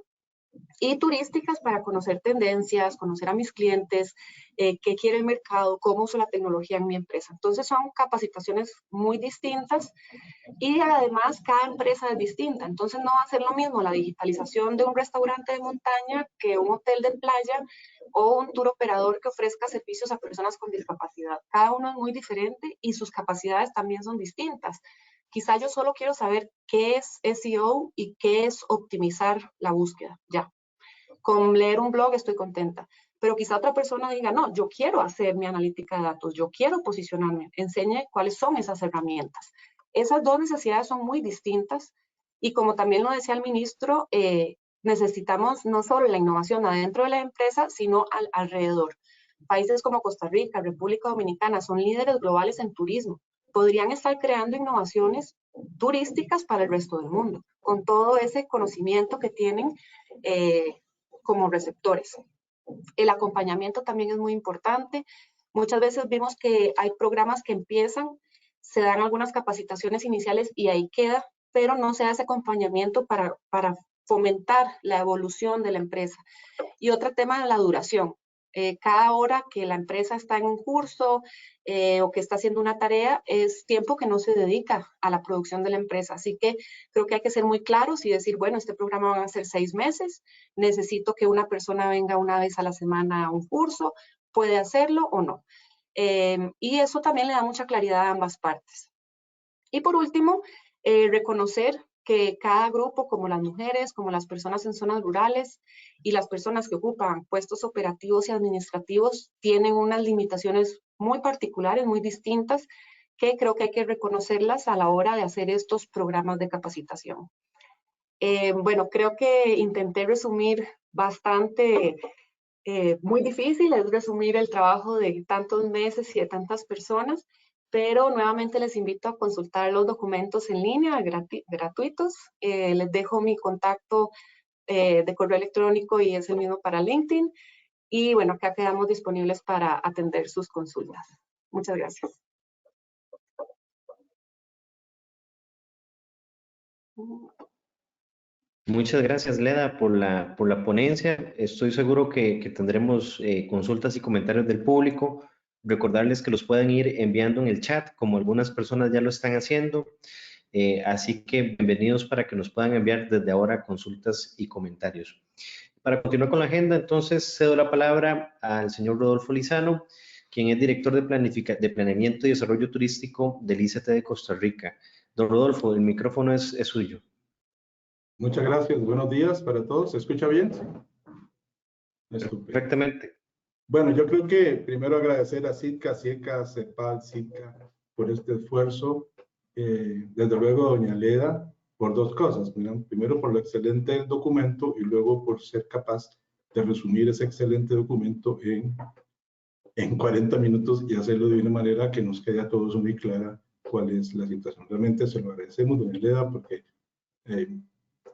Y turísticas para conocer tendencias, conocer a mis clientes, qué quiere el mercado, cómo uso la tecnología en mi empresa. Entonces son capacitaciones muy distintas y además cada empresa es distinta. Entonces no va a ser lo mismo la digitalización de un restaurante de montaña que un hotel de playa o un tour operador que ofrezca servicios a personas con discapacidad. Cada uno es muy diferente y sus capacidades también son distintas. Quizá yo solo quiero saber qué es SEO y qué es optimizar la búsqueda, ya. Con leer un blog estoy contenta, pero quizá otra persona diga, no, yo quiero hacer mi analítica de datos, yo quiero posicionarme, enseñe cuáles son esas herramientas. Esas dos necesidades son muy distintas y como también lo decía el ministro, necesitamos no solo la innovación adentro de la empresa, sino alrededor. Países como Costa Rica, República Dominicana son líderes globales en turismo. Podrían estar creando innovaciones turísticas para el resto del mundo, con todo ese conocimiento que tienen como receptores. El acompañamiento también es muy importante. Muchas veces vimos que hay programas que empiezan, se dan algunas capacitaciones iniciales y ahí queda, pero no se hace acompañamiento para fomentar la evolución de la empresa. Y otro tema es la duración. Cada hora que la empresa está en un curso o que está haciendo una tarea es tiempo que no se dedica a la producción de la empresa. Así que creo que hay que ser muy claros y decir, bueno, este programa van a ser 6 meses, necesito que una persona venga una vez a la semana a un curso, puede hacerlo o no. Y eso también le da mucha claridad a ambas partes. Y por último, reconocer que cada grupo, como las mujeres, como las personas en zonas rurales y las personas que ocupan puestos operativos y administrativos, tienen unas limitaciones muy particulares, muy distintas, que creo que hay que reconocerlas a la hora de hacer estos programas de capacitación. Bueno, creo que intenté resumir bastante, muy difícil es resumir el trabajo de tantos meses y de tantas personas, pero nuevamente les invito a consultar los documentos en línea gratuitos. Les dejo mi contacto de correo electrónico y es el mismo para LinkedIn. Y bueno, acá quedamos disponibles para atender sus consultas. Muchas gracias. Muchas gracias, Leda, por la ponencia. Estoy seguro que tendremos consultas y comentarios del público. Recordarles que los pueden ir enviando en el chat, como algunas personas ya lo están haciendo. Así que bienvenidos para que nos puedan enviar desde ahora consultas y comentarios. Para continuar con la agenda, entonces cedo la palabra al señor Rodolfo Lizano, quien es director de Planeamiento y Desarrollo Turístico del ICT de Costa Rica. Don Rodolfo, el micrófono es suyo. Muchas gracias. Buenos días para todos. ¿Se escucha bien? Estupendo. Perfectamente. Bueno, yo creo que primero agradecer a CITCA, CIECA, CEPAL, CITCA por este esfuerzo. Desde luego a doña Leda por dos cosas. Primero por lo excelente del documento y luego por ser capaz de resumir ese excelente documento en 40 minutos y hacerlo de una manera que nos quede a todos muy clara cuál es la situación. Realmente se lo agradecemos, doña Leda, porque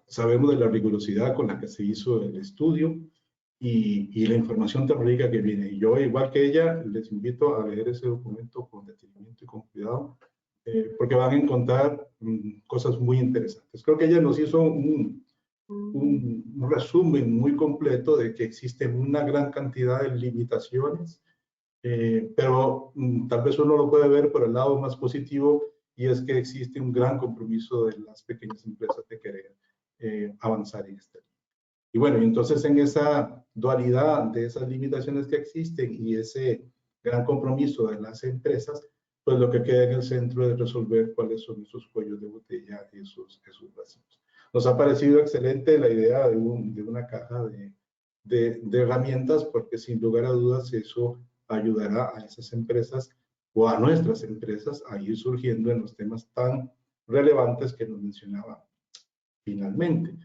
sabemos de la rigurosidad con la que se hizo el estudio y la información tan rica que viene. Y yo, igual que ella, les invito a leer ese documento con detenimiento y con cuidado, porque van a encontrar cosas muy interesantes. Creo que ella nos hizo un resumen muy completo de que existen una gran cantidad de limitaciones, pero tal vez uno lo puede ver por el lado más positivo, y es que existe un gran compromiso de las pequeñas empresas de querer avanzar en este. Y bueno, entonces en esa dualidad de esas limitaciones que existen y ese gran compromiso de las empresas, pues lo que queda en el centro es resolver cuáles son esos cuellos de botella, esos vacíos. Nos ha parecido excelente la idea de una caja de herramientas, porque sin lugar a dudas eso ayudará a esas empresas o a nuestras empresas a ir surgiendo en los temas tan relevantes que nos mencionaba finalmente.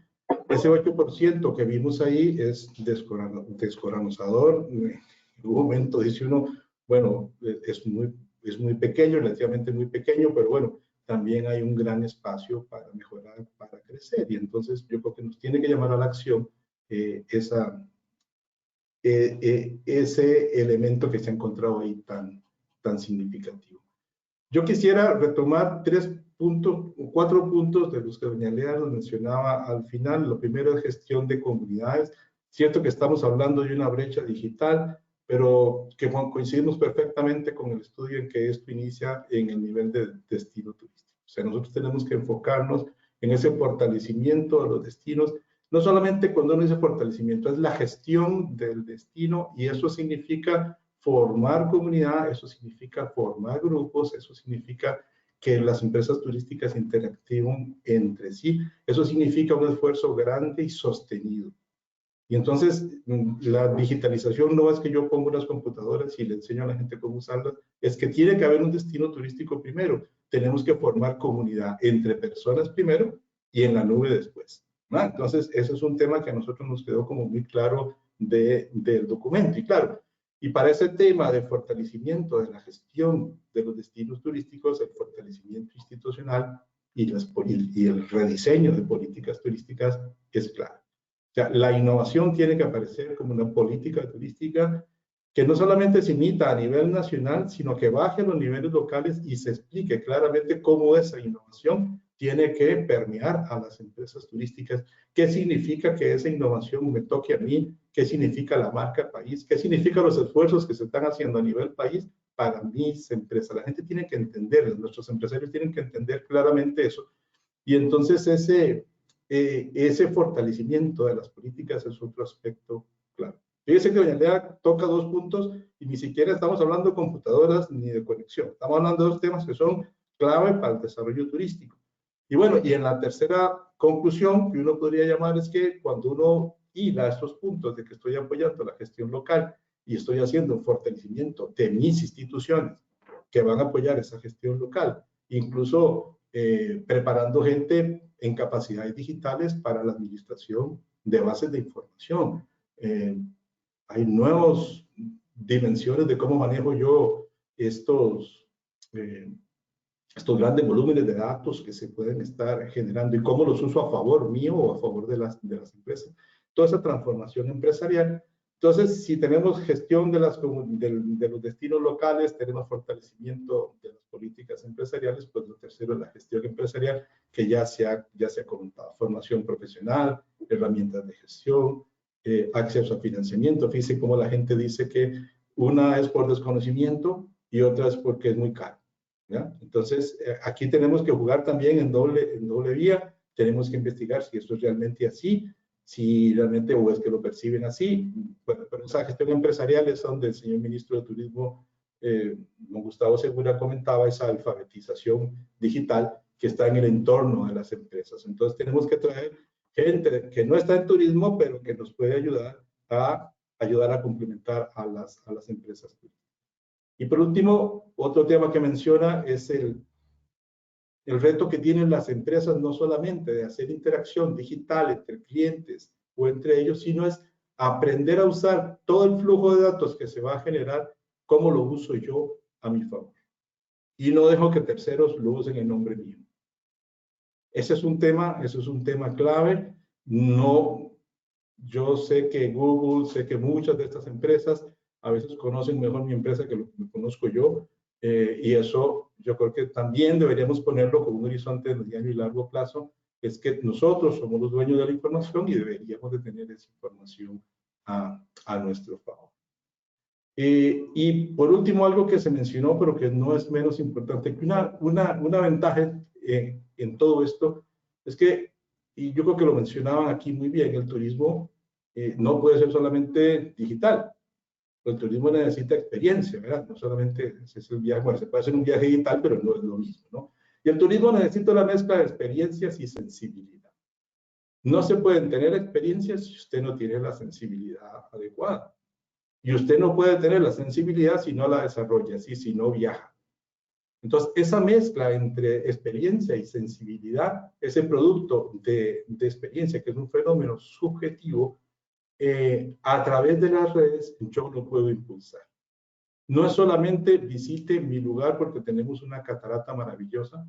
Ese 8% que vimos ahí es descorazonador. En un momento dice uno, bueno, es muy pequeño, relativamente muy pequeño, pero bueno, también hay un gran espacio para mejorar, para crecer. Y entonces yo creo que nos tiene que llamar a la acción ese elemento que se ha encontrado ahí tan significativo. Yo quisiera retomar 4 puntos de los que doña Lea nos mencionaba al final. Lo primero es gestión de comunidades. Cierto que estamos hablando de una brecha digital, pero que coincidimos perfectamente con el estudio en que esto inicia en el nivel de destino turístico. O sea, nosotros tenemos que enfocarnos en ese fortalecimiento de los destinos. No solamente cuando uno dice fortalecimiento, es la gestión del destino, y eso significa formar comunidad, eso significa formar grupos, eso significa que las empresas turísticas interactúen entre sí, eso significa un esfuerzo grande y sostenido. Y entonces la digitalización no es que yo pongo unas computadoras y le enseño a la gente cómo usarlas, es que tiene que haber un destino turístico primero. Tenemos que formar comunidad entre personas primero y en la nube después, ¿no? Entonces ese es un tema que a nosotros nos quedó como muy claro del documento. Y claro, y para ese tema de fortalecimiento de la gestión de los destinos turísticos, el fortalecimiento institucional y el rediseño de políticas turísticas es claro. O sea, la innovación tiene que aparecer como una política turística que no solamente se imita a nivel nacional, sino que baje a los niveles locales y se explique claramente cómo esa innovación tiene que permear a las empresas turísticas. ¿Qué significa que esa innovación me toque a mí? ¿Qué significa la marca país? ¿Qué significan los esfuerzos que se están haciendo a nivel país para mis empresas? La gente tiene que entender, nuestros empresarios tienen que entender claramente eso. Y entonces ese fortalecimiento de las políticas es otro aspecto clave. Fíjese que doña Lea toca dos puntos y ni siquiera estamos hablando de computadoras ni de conexión. Estamos hablando de dos temas que son clave para el desarrollo turístico. Y bueno, y en la tercera conclusión que uno podría llamar es que cuando uno hila estos puntos de que estoy apoyando la gestión local y estoy haciendo un fortalecimiento de mis instituciones que van a apoyar esa gestión local, incluso preparando gente en capacidades digitales para la administración de bases de información. Hay nuevas dimensiones de cómo manejo yo estos grandes volúmenes de datos que se pueden estar generando y cómo los uso a favor mío o a favor de las empresas. Toda esa transformación empresarial. Entonces, si tenemos gestión de los destinos locales, tenemos fortalecimiento de las políticas empresariales, pues lo tercero es la gestión empresarial, que ya se ha comentado. Formación profesional, herramientas de gestión, acceso a financiamiento. Fíjense cómo la gente dice que una es por desconocimiento y otra es porque es muy caro. ¿Ya? Entonces, aquí tenemos que jugar también en doble vía. Tenemos que investigar si esto es realmente así, si realmente o es que lo perciben así. Bueno, pero esa gestión empresarial es donde el señor ministro de Turismo, don Gustavo Segura, comentaba esa alfabetización digital que está en el entorno de las empresas. Entonces, tenemos que traer gente que no está en turismo, pero que nos puede ayudar a complementar a las empresas turísticas. Y por último, otro tema que menciona es el reto que tienen las empresas, no solamente de hacer interacción digital entre clientes o entre ellos, sino es aprender a usar todo el flujo de datos que se va a generar, cómo lo uso yo a mi favor. Y no dejo que terceros lo usen en nombre mío. Ese es un tema clave. No, yo sé que Google, sé que muchas de estas empresas a veces conocen mejor mi empresa que lo que me conozco yo, y eso yo creo que también deberíamos ponerlo como un horizonte de mediano y largo plazo, es que nosotros somos los dueños de la información y deberíamos de tener esa información a nuestro favor. Y por último, algo que se mencionó, pero que no es menos importante, que una ventaja en todo esto es que, y yo creo que lo mencionaban aquí muy bien, el turismo no puede ser solamente digital. El turismo necesita experiencia, ¿verdad? No solamente es el viaje, bueno, se puede hacer un viaje digital, pero no es lo mismo, ¿no? Y el turismo necesita una mezcla de experiencias y sensibilidad. No se pueden tener experiencias si usted no tiene la sensibilidad adecuada. Y usted no puede tener la sensibilidad si no la desarrolla, si no viaja. Entonces, esa mezcla entre experiencia y sensibilidad, ese producto de experiencia, que es un fenómeno subjetivo, a través de las redes yo lo puedo impulsar. No es solamente visite mi lugar porque tenemos una catarata maravillosa,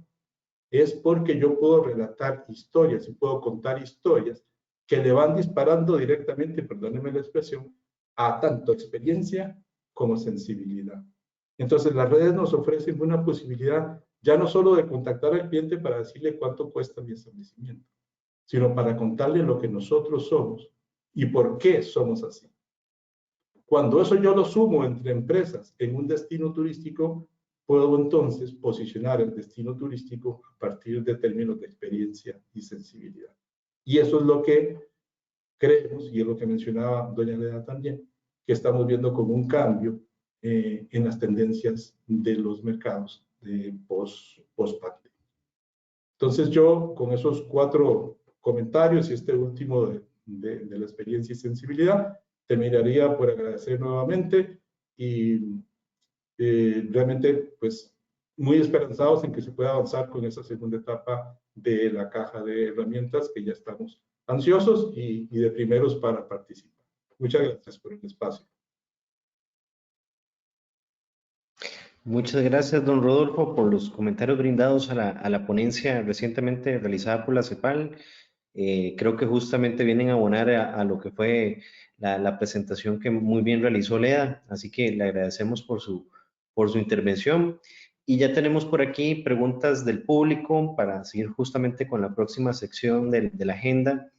es porque yo puedo relatar historias y puedo contar historias que le van disparando directamente, perdónenme la expresión, a tanto experiencia como sensibilidad. Entonces las redes nos ofrecen una posibilidad ya no solo de contactar al cliente para decirle cuánto cuesta mi establecimiento, sino para contarle lo que nosotros somos y por qué somos así. Cuando eso yo lo sumo entre empresas en un destino turístico, puedo entonces posicionar el destino turístico a partir de términos de experiencia y sensibilidad. Y eso es lo que creemos, y es lo que mencionaba doña Leda también, que estamos viendo como un cambio en las tendencias de los mercados post-pandemia. Entonces yo, con esos 4 comentarios y este último de la experiencia y sensibilidad, terminaría por agradecer nuevamente y realmente pues muy esperanzados en que se pueda avanzar con esa segunda etapa de la caja de herramientas, que ya estamos ansiosos y de primeros para participar. Muchas gracias por el espacio. Muchas gracias, don Rodolfo, por los comentarios brindados a la ponencia recientemente realizada por la CEPAL. Creo que justamente vienen a abonar a lo que fue la presentación que muy bien realizó Leda, así que le agradecemos por su intervención. Y ya tenemos por aquí preguntas del público para seguir justamente con la próxima sección de la agenda.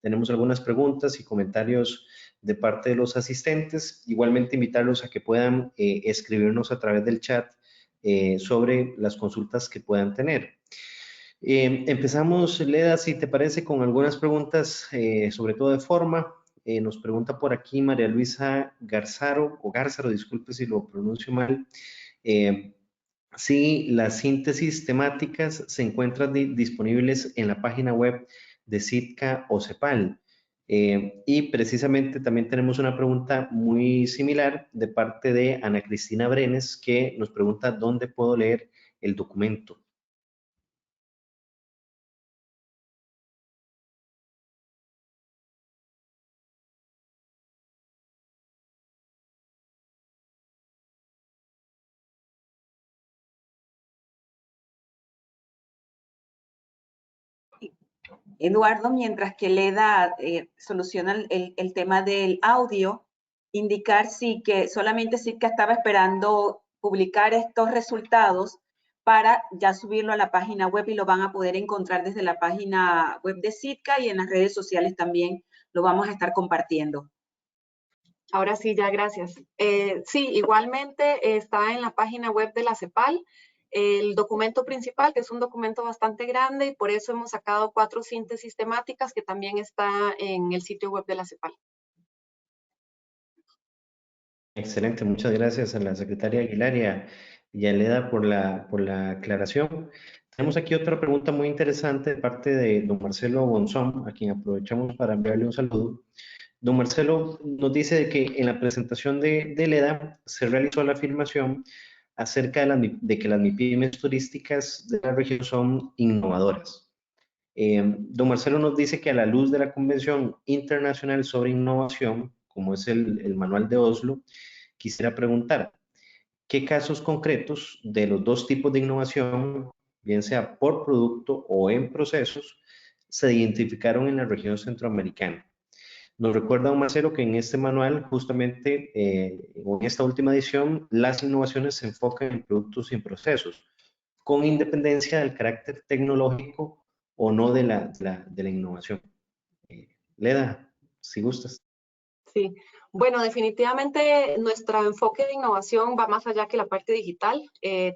Tenemos algunas preguntas y comentarios de parte de los asistentes. Igualmente invitarlos a que puedan escribirnos a través del chat sobre las consultas que puedan tener. Empezamos, Leda, si te parece, con algunas preguntas, sobre todo de forma. Nos pregunta por aquí María Luisa Garzaro, o Gárzaro, disculpe si lo pronuncio mal, si las síntesis temáticas se encuentran disponibles en la página web de Sitka o CEPAL. Y precisamente también tenemos una pregunta muy similar de parte de Ana Cristina Brenes, que nos pregunta dónde puedo leer el documento. Eduardo, mientras que Leda soluciona el tema del audio, indicar sí que solamente Sitka estaba esperando publicar estos resultados para ya subirlo a la página web y lo van a poder encontrar desde la página web de Sitka y en las redes sociales también lo vamos a estar compartiendo. Ahora sí, ya, gracias. Sí, igualmente está en la página web de la CEPAL el documento principal, que es un documento bastante grande y por eso hemos sacado 4 síntesis temáticas que también está en el sitio web de la CEPAL. Excelente, muchas gracias a la secretaria Aguilar y a Leda por la aclaración. Tenemos aquí otra pregunta muy interesante de parte de don Marcelo Bonzón, a quien aprovechamos para enviarle un saludo. Don Marcelo nos dice de que en la presentación de Leda se realizó la afirmación acerca de que las MIPIMES turísticas de la región son innovadoras. Don Marcelo nos dice que a la luz de la Convención Internacional sobre Innovación, como es el Manual de Oslo, quisiera preguntar, ¿qué casos concretos de los dos tipos de innovación, bien sea por producto o en procesos, se identificaron en la región centroamericana? Nos recuerda, don Marcelo, que en este manual, justamente, o en esta última edición, las innovaciones se enfocan en productos y en procesos, con independencia del carácter tecnológico o no de la innovación. Leda, si gustas. Sí, bueno, definitivamente nuestro enfoque de innovación va más allá que la parte digital.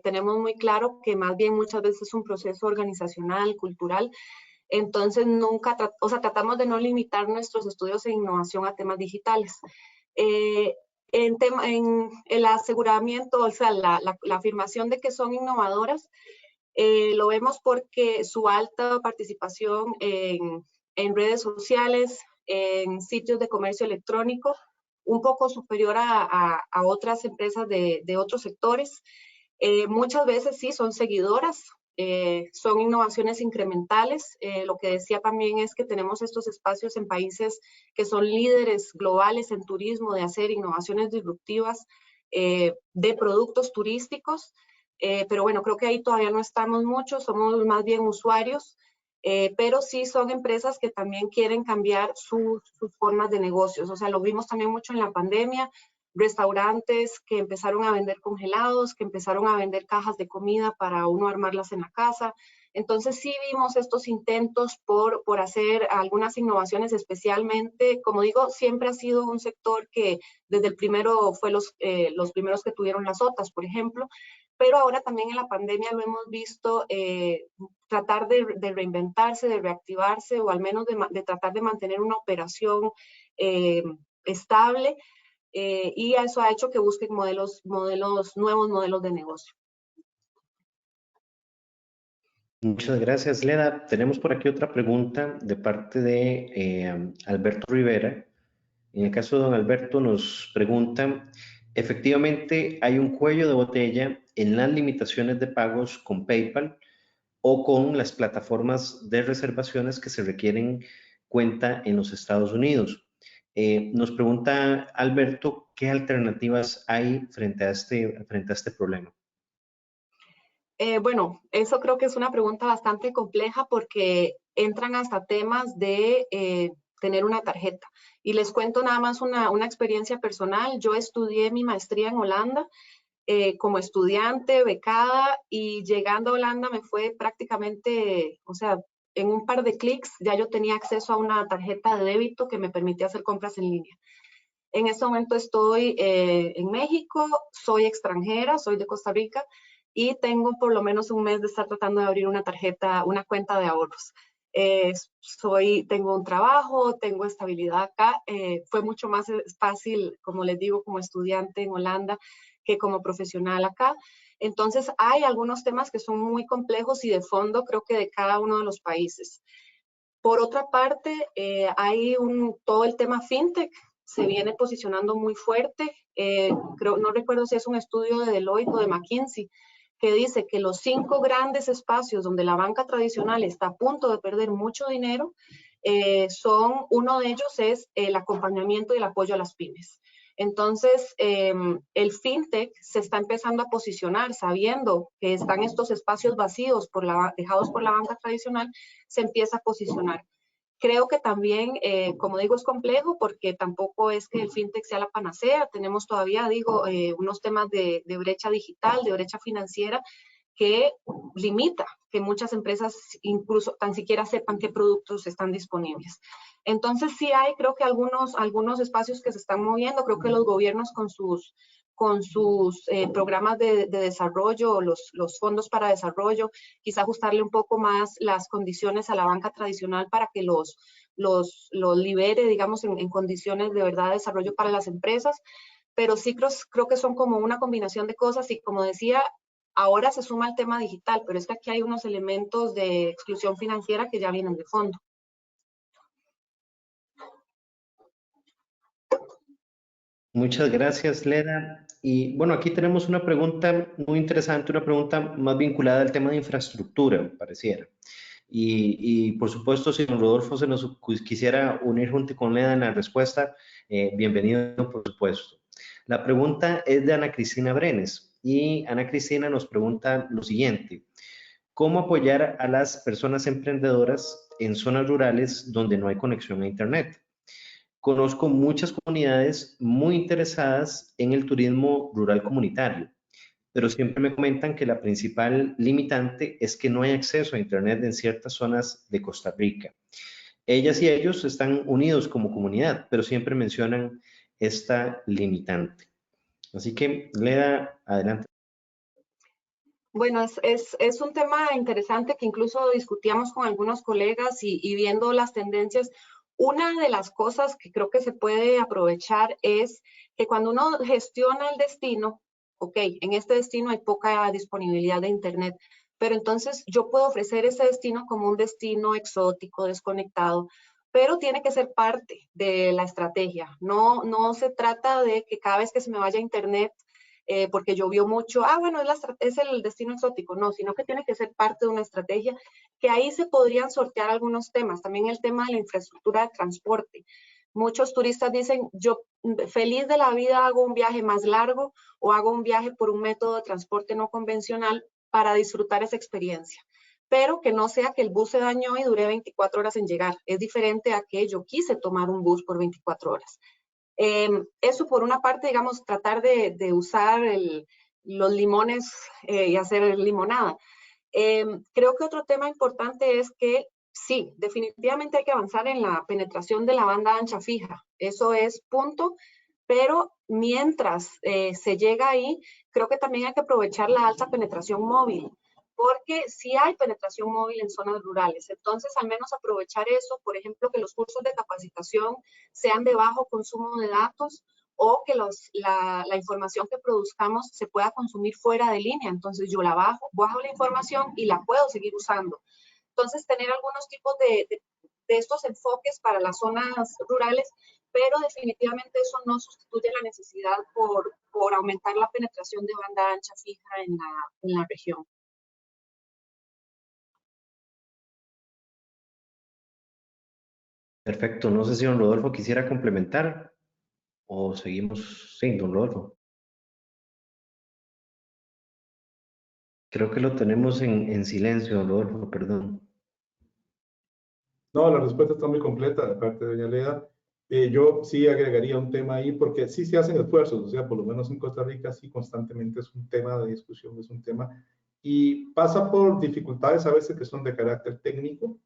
Tenemos muy claro que más bien muchas veces es un proceso organizacional, cultural. Entonces, nunca, tratamos de no limitar nuestros estudios de innovación a temas digitales. En el aseguramiento, o sea, la afirmación de que son innovadoras, lo vemos porque su alta participación en redes sociales, en sitios de comercio electrónico, un poco superior a otras empresas de otros sectores. Muchas veces sí son seguidoras, son innovaciones incrementales. Lo que decía también es que tenemos estos espacios en países que son líderes globales en turismo, de hacer innovaciones disruptivas de productos turísticos. Pero bueno, creo que ahí todavía no estamos mucho, somos más bien usuarios, pero sí son empresas que también quieren cambiar sus formas de negocios. O sea, lo vimos también mucho en la pandemia, restaurantes que empezaron a vender congelados, que empezaron a vender cajas de comida para uno armarlas en la casa. Entonces sí vimos estos intentos por hacer algunas innovaciones, especialmente, como digo, siempre ha sido un sector que desde el primero fue los primeros que tuvieron las OTAs, por ejemplo, pero ahora también en la pandemia lo hemos visto tratar de reinventarse, de reactivarse o al menos de tratar de mantener una operación estable, y eso ha hecho que busquen nuevos modelos de negocio. Muchas gracias, Leda. Tenemos por aquí otra pregunta de parte de Alberto Rivera. En el caso de don Alberto nos pregunta, efectivamente hay un cuello de botella en las limitaciones de pagos con PayPal o con las plataformas de reservaciones que se requieren cuenta en los Estados Unidos. Nos pregunta Alberto, ¿qué alternativas hay frente a este problema? Bueno, eso creo que es una pregunta bastante compleja porque entran hasta temas de tener una tarjeta. Y les cuento nada más una experiencia personal. Yo estudié mi maestría en Holanda como estudiante, becada, y llegando a Holanda me fue prácticamente, o sea, en un par de clics ya yo tenía acceso a una tarjeta de débito que me permitía hacer compras en línea. En este momento estoy en México, soy extranjera, soy de Costa Rica y tengo por lo menos un mes de estar tratando de abrir una tarjeta, una cuenta de ahorros. Tengo un trabajo, tengo estabilidad acá. Fue mucho más fácil, como les digo, como estudiante en Holanda que como profesional acá. Entonces, hay algunos temas que son muy complejos y de fondo, creo que de cada uno de los países. Por otra parte, hay todo el tema fintech, se viene posicionando muy fuerte. No recuerdo si es un estudio de Deloitte o de McKinsey, que dice que los 5 grandes espacios donde la banca tradicional está a punto de perder mucho dinero, uno de ellos es el acompañamiento y el apoyo a las pymes. Entonces, el fintech se está empezando a posicionar, sabiendo que están estos espacios vacíos dejados por la banca tradicional, se empieza a posicionar. Creo que también, como digo, es complejo porque tampoco es que el fintech sea la panacea. Tenemos todavía, unos temas de brecha digital, de brecha financiera, que limita que muchas empresas incluso tan siquiera sepan qué productos están disponibles. Entonces sí hay, creo que algunos espacios que se están moviendo. Creo que los gobiernos con sus programas de desarrollo, los fondos para desarrollo, quizá ajustarle un poco más las condiciones a la banca tradicional para que los libere, digamos, en condiciones de verdad de desarrollo para las empresas. Pero sí creo que son como una combinación de cosas y, como decía, ahora se suma el tema digital, pero es que aquí hay unos elementos de exclusión financiera que ya vienen de fondo. Muchas gracias, Leda. Y bueno, aquí tenemos una pregunta muy interesante, una pregunta más vinculada al tema de infraestructura, pareciera. Y por supuesto, si don Rodolfo se nos quisiera unir junto con Leda en la respuesta, bienvenido, por supuesto. La pregunta es de Ana Cristina Brenes y Ana Cristina nos pregunta lo siguiente: ¿cómo apoyar a las personas emprendedoras en zonas rurales donde no hay conexión a Internet? Conozco muchas comunidades muy interesadas en el turismo rural comunitario, pero siempre me comentan que la principal limitante es que no hay acceso a Internet en ciertas zonas de Costa Rica. Ellas y ellos están unidos como comunidad, pero siempre mencionan esta limitante. Así que, Leda, adelante. Bueno, es un tema interesante que incluso discutíamos con algunos colegas y viendo las tendencias. Una de las cosas que creo que se puede aprovechar es que cuando uno gestiona el destino, ok, en este destino hay poca disponibilidad de Internet, pero entonces yo puedo ofrecer ese destino como un destino exótico, desconectado, pero tiene que ser parte de la estrategia. No se trata de que cada vez que se me vaya a Internet, porque llovió mucho, bueno, es el destino exótico, no, sino que tiene que ser parte de una estrategia, que ahí se podrían sortear algunos temas, también el tema de la infraestructura de transporte. Muchos turistas dicen, yo feliz de la vida hago un viaje más largo o hago un viaje por un método de transporte no convencional para disfrutar esa experiencia, pero que no sea que el bus se dañó y duré 24 horas en llegar. Es diferente a que yo quise tomar un bus por 24 horas. Eso por una parte, digamos, tratar de usar los limones y hacer limonada. Creo que otro tema importante es que sí, definitivamente hay que avanzar en la penetración de la banda ancha fija. Eso es punto, pero mientras se llega ahí, creo que también hay que aprovechar la alta penetración móvil, porque sí hay penetración móvil en zonas rurales. Entonces, al menos aprovechar eso, por ejemplo, que los cursos de capacitación sean de bajo consumo de datos o que la información que produzcamos se pueda consumir fuera de línea. Entonces, yo bajo la información y la puedo seguir usando. Entonces, tener algunos tipos de estos enfoques para las zonas rurales, pero definitivamente eso no sustituye la necesidad por aumentar la penetración de banda ancha fija en la región. Perfecto. No sé si don Rodolfo quisiera complementar o seguimos. Sí, don Rodolfo. Creo que lo tenemos en silencio, don Rodolfo, perdón. No, la respuesta está muy completa de parte de doña Leda. Yo sí agregaría un tema ahí porque sí se hacen esfuerzos, o sea, por lo menos en Costa Rica sí constantemente es un tema de discusión, es un tema y pasa por dificultades a veces que son de carácter técnico,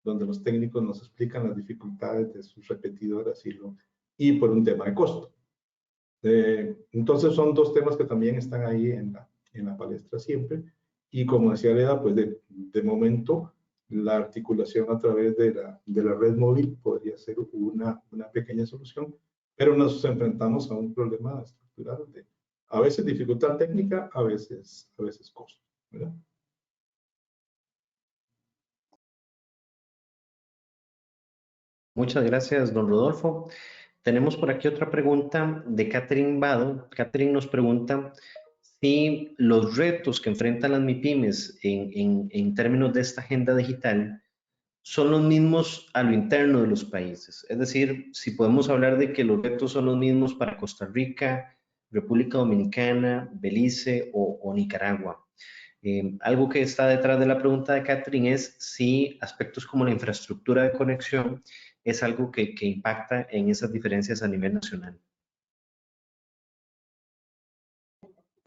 donde los técnicos nos explican las dificultades de sus repetidoras y por un tema de costo. Entonces son dos temas que también están ahí en la palestra siempre y como decía Leda, pues de momento la articulación a través de la red móvil podría ser una pequeña solución, pero nos enfrentamos a un problema estructural de a veces dificultad técnica, a veces costo, ¿verdad? Muchas gracias, don Rodolfo. Tenemos por aquí otra pregunta de Catherine Vado. Catherine nos pregunta si los retos que enfrentan las MIPYMES en términos de esta agenda digital son los mismos a lo interno de los países. Es decir, si podemos hablar de que los retos son los mismos para Costa Rica, República Dominicana, Belice o Nicaragua. Algo que está detrás de la pregunta de Catherine es si aspectos como la infraestructura de conexión es algo que impacta en esas diferencias a nivel nacional.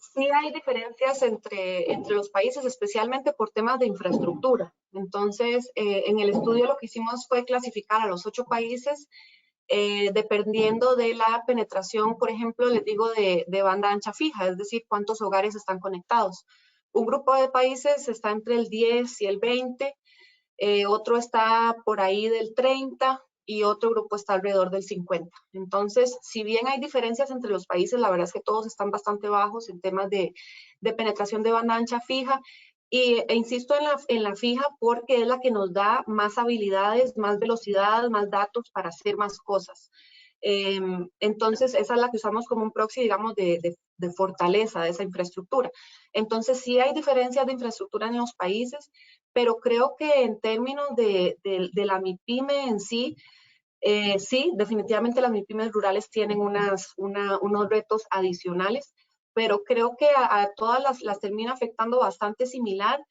Sí hay diferencias entre los países, especialmente por temas de infraestructura. Entonces, en el estudio lo que hicimos fue clasificar a los 8 países dependiendo de la penetración, por ejemplo, les digo, de banda ancha fija, es decir, cuántos hogares están conectados. Un grupo de países está entre el 10 y el 20, otro está por ahí del 30 y otro grupo está alrededor del 50. Entonces, si bien hay diferencias entre los países, la verdad es que todos están bastante bajos en temas de penetración de banda ancha fija. E insisto en la fija porque es la que nos da más habilidades, más velocidad, más datos para hacer más cosas. Entonces, esa es la que usamos como un proxy, digamos, de fortaleza de esa infraestructura. Entonces, sí hay diferencias de infraestructura en los países, pero creo que en términos de la MIPYME en sí, sí, definitivamente las MIPYMEs rurales tienen unos retos adicionales, pero creo que a todas las termina afectando bastante similar,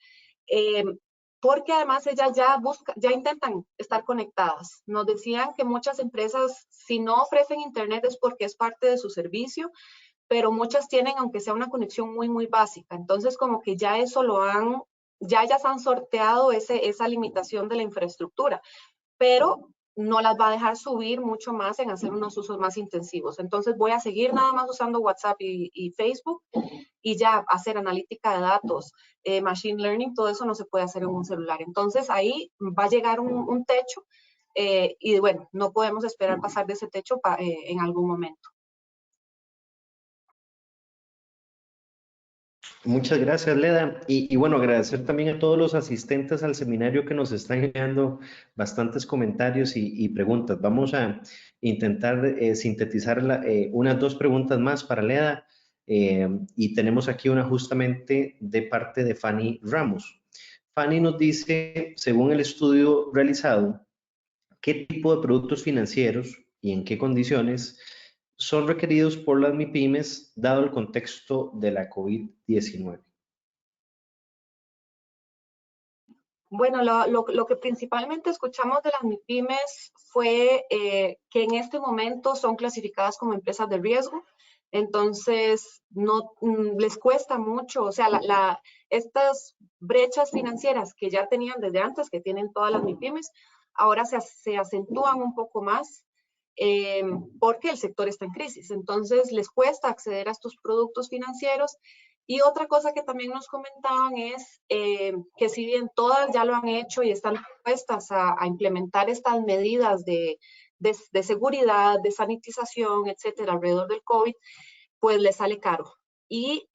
porque además ellas ya intentan estar conectadas. Nos decían que muchas empresas, si no ofrecen internet es porque es parte de su servicio, pero muchas tienen, aunque sea una conexión muy, muy básica. Entonces, como que ya eso ya ellas han sorteado esa limitación de la infraestructura, pero no las va a dejar subir mucho más en hacer unos usos más intensivos. Entonces voy a seguir nada más usando WhatsApp y Facebook y ya hacer analítica de datos, machine learning, todo eso no se puede hacer en un celular. Entonces ahí va a llegar un techo y bueno, no podemos esperar pasar de ese techo en algún momento. Muchas gracias, Leda. Y bueno, agradecer también a todos los asistentes al seminario que nos están enviando bastantes comentarios y preguntas. Vamos a intentar sintetizar unas 2 preguntas más para Leda. Y tenemos aquí una justamente de parte de Fanny Ramos. Fanny nos dice, según el estudio realizado, ¿qué tipo de productos financieros y en qué condiciones son requeridos por las MIPYMES dado el contexto de la COVID-19? Bueno, lo que principalmente escuchamos de las MIPYMEs fue que en este momento son clasificadas como empresas de riesgo, entonces no les cuesta mucho, o sea, estas brechas financieras que ya tenían desde antes, que tienen todas las MIPYMEs, ahora se acentúan un poco más porque el sector está en crisis, entonces les cuesta acceder a estos productos financieros. Y otra cosa que también nos comentaban es que si bien todas ya lo han hecho y están dispuestas a implementar estas medidas de seguridad, de sanitización, etcétera, alrededor del COVID, pues les sale caro. Y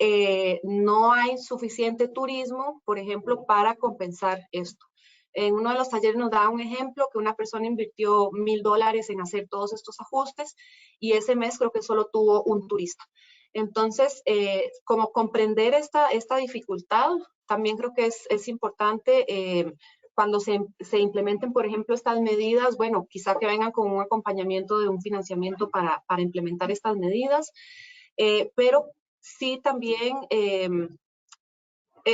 no hay suficiente turismo, por ejemplo, para compensar esto. En uno de los talleres nos da un ejemplo que una persona invirtió $1,000 en hacer todos estos ajustes y ese mes creo que solo tuvo un turista. Entonces, como comprender esta dificultad, también creo que es importante cuando se implementen, por ejemplo, estas medidas, bueno, quizá que vengan con un acompañamiento de un financiamiento para implementar estas medidas, pero sí también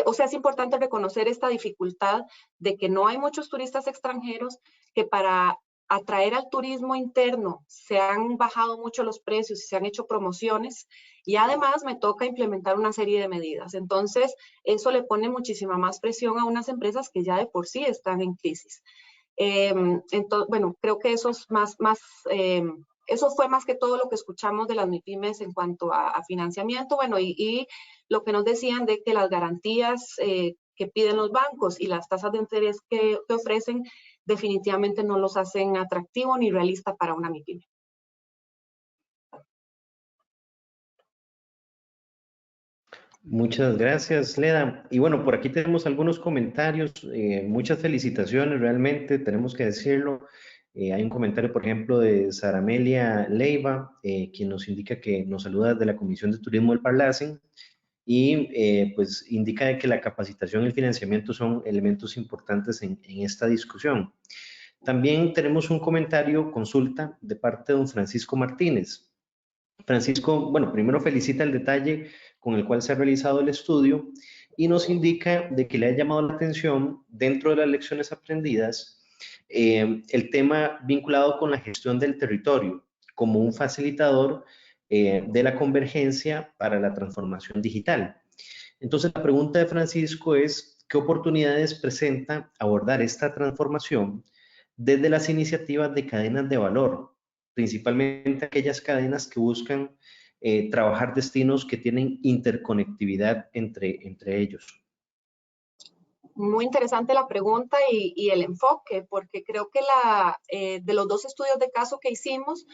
o sea, es importante reconocer esta dificultad de que no hay muchos turistas extranjeros, que para atraer al turismo interno se han bajado mucho los precios y se han hecho promociones, y además me toca implementar una serie de medidas. Entonces, eso le pone muchísima más presión a unas empresas que ya de por sí están en crisis. Entonces, bueno, creo que eso es eso fue más que todo lo que escuchamos de las MIPYMES en cuanto a financiamiento. Bueno, y lo que nos decían de que las garantías que piden los bancos y las tasas de interés que ofrecen definitivamente no los hacen atractivo ni realista para una MIPYME. Muchas gracias, Leda. Y bueno, por aquí tenemos algunos comentarios, muchas felicitaciones realmente, tenemos que decirlo. Hay un comentario, por ejemplo, de Saramelia Leiva, quien nos indica que nos saluda desde la Comisión de Turismo del Parlacen y pues indica que la capacitación y el financiamiento son elementos importantes en esta discusión. También tenemos un comentario, consulta, de parte de don Francisco Martínez. Francisco, bueno, primero felicita el detalle con el cual se ha realizado el estudio y nos indica de que le ha llamado la atención dentro de las lecciones aprendidas el tema vinculado con la gestión del territorio como un facilitador de la convergencia para la transformación digital. Entonces, la pregunta de Francisco es, ¿qué oportunidades presenta abordar esta transformación desde las iniciativas de cadenas de valor, principalmente aquellas cadenas que buscan trabajar destinos que tienen interconectividad entre ellos? Muy interesante la pregunta y el enfoque, porque creo que de los dos estudios de caso que hicimos,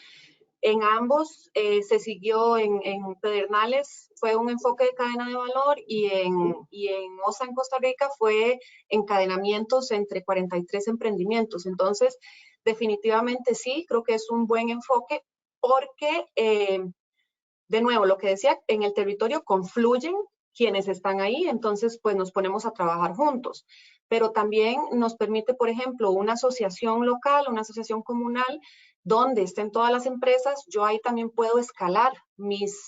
en ambos se siguió en Pedernales, fue un enfoque de cadena de valor, y en OSA en Costa Rica fue encadenamientos entre 43 emprendimientos. Entonces, definitivamente sí, creo que es un buen enfoque porque, de nuevo, lo que decía, en el territorio confluyen quienes están ahí, entonces pues nos ponemos a trabajar juntos. Pero también nos permite, por ejemplo, una asociación local, una asociación comunal, donde estén todas las empresas, yo ahí también puedo escalar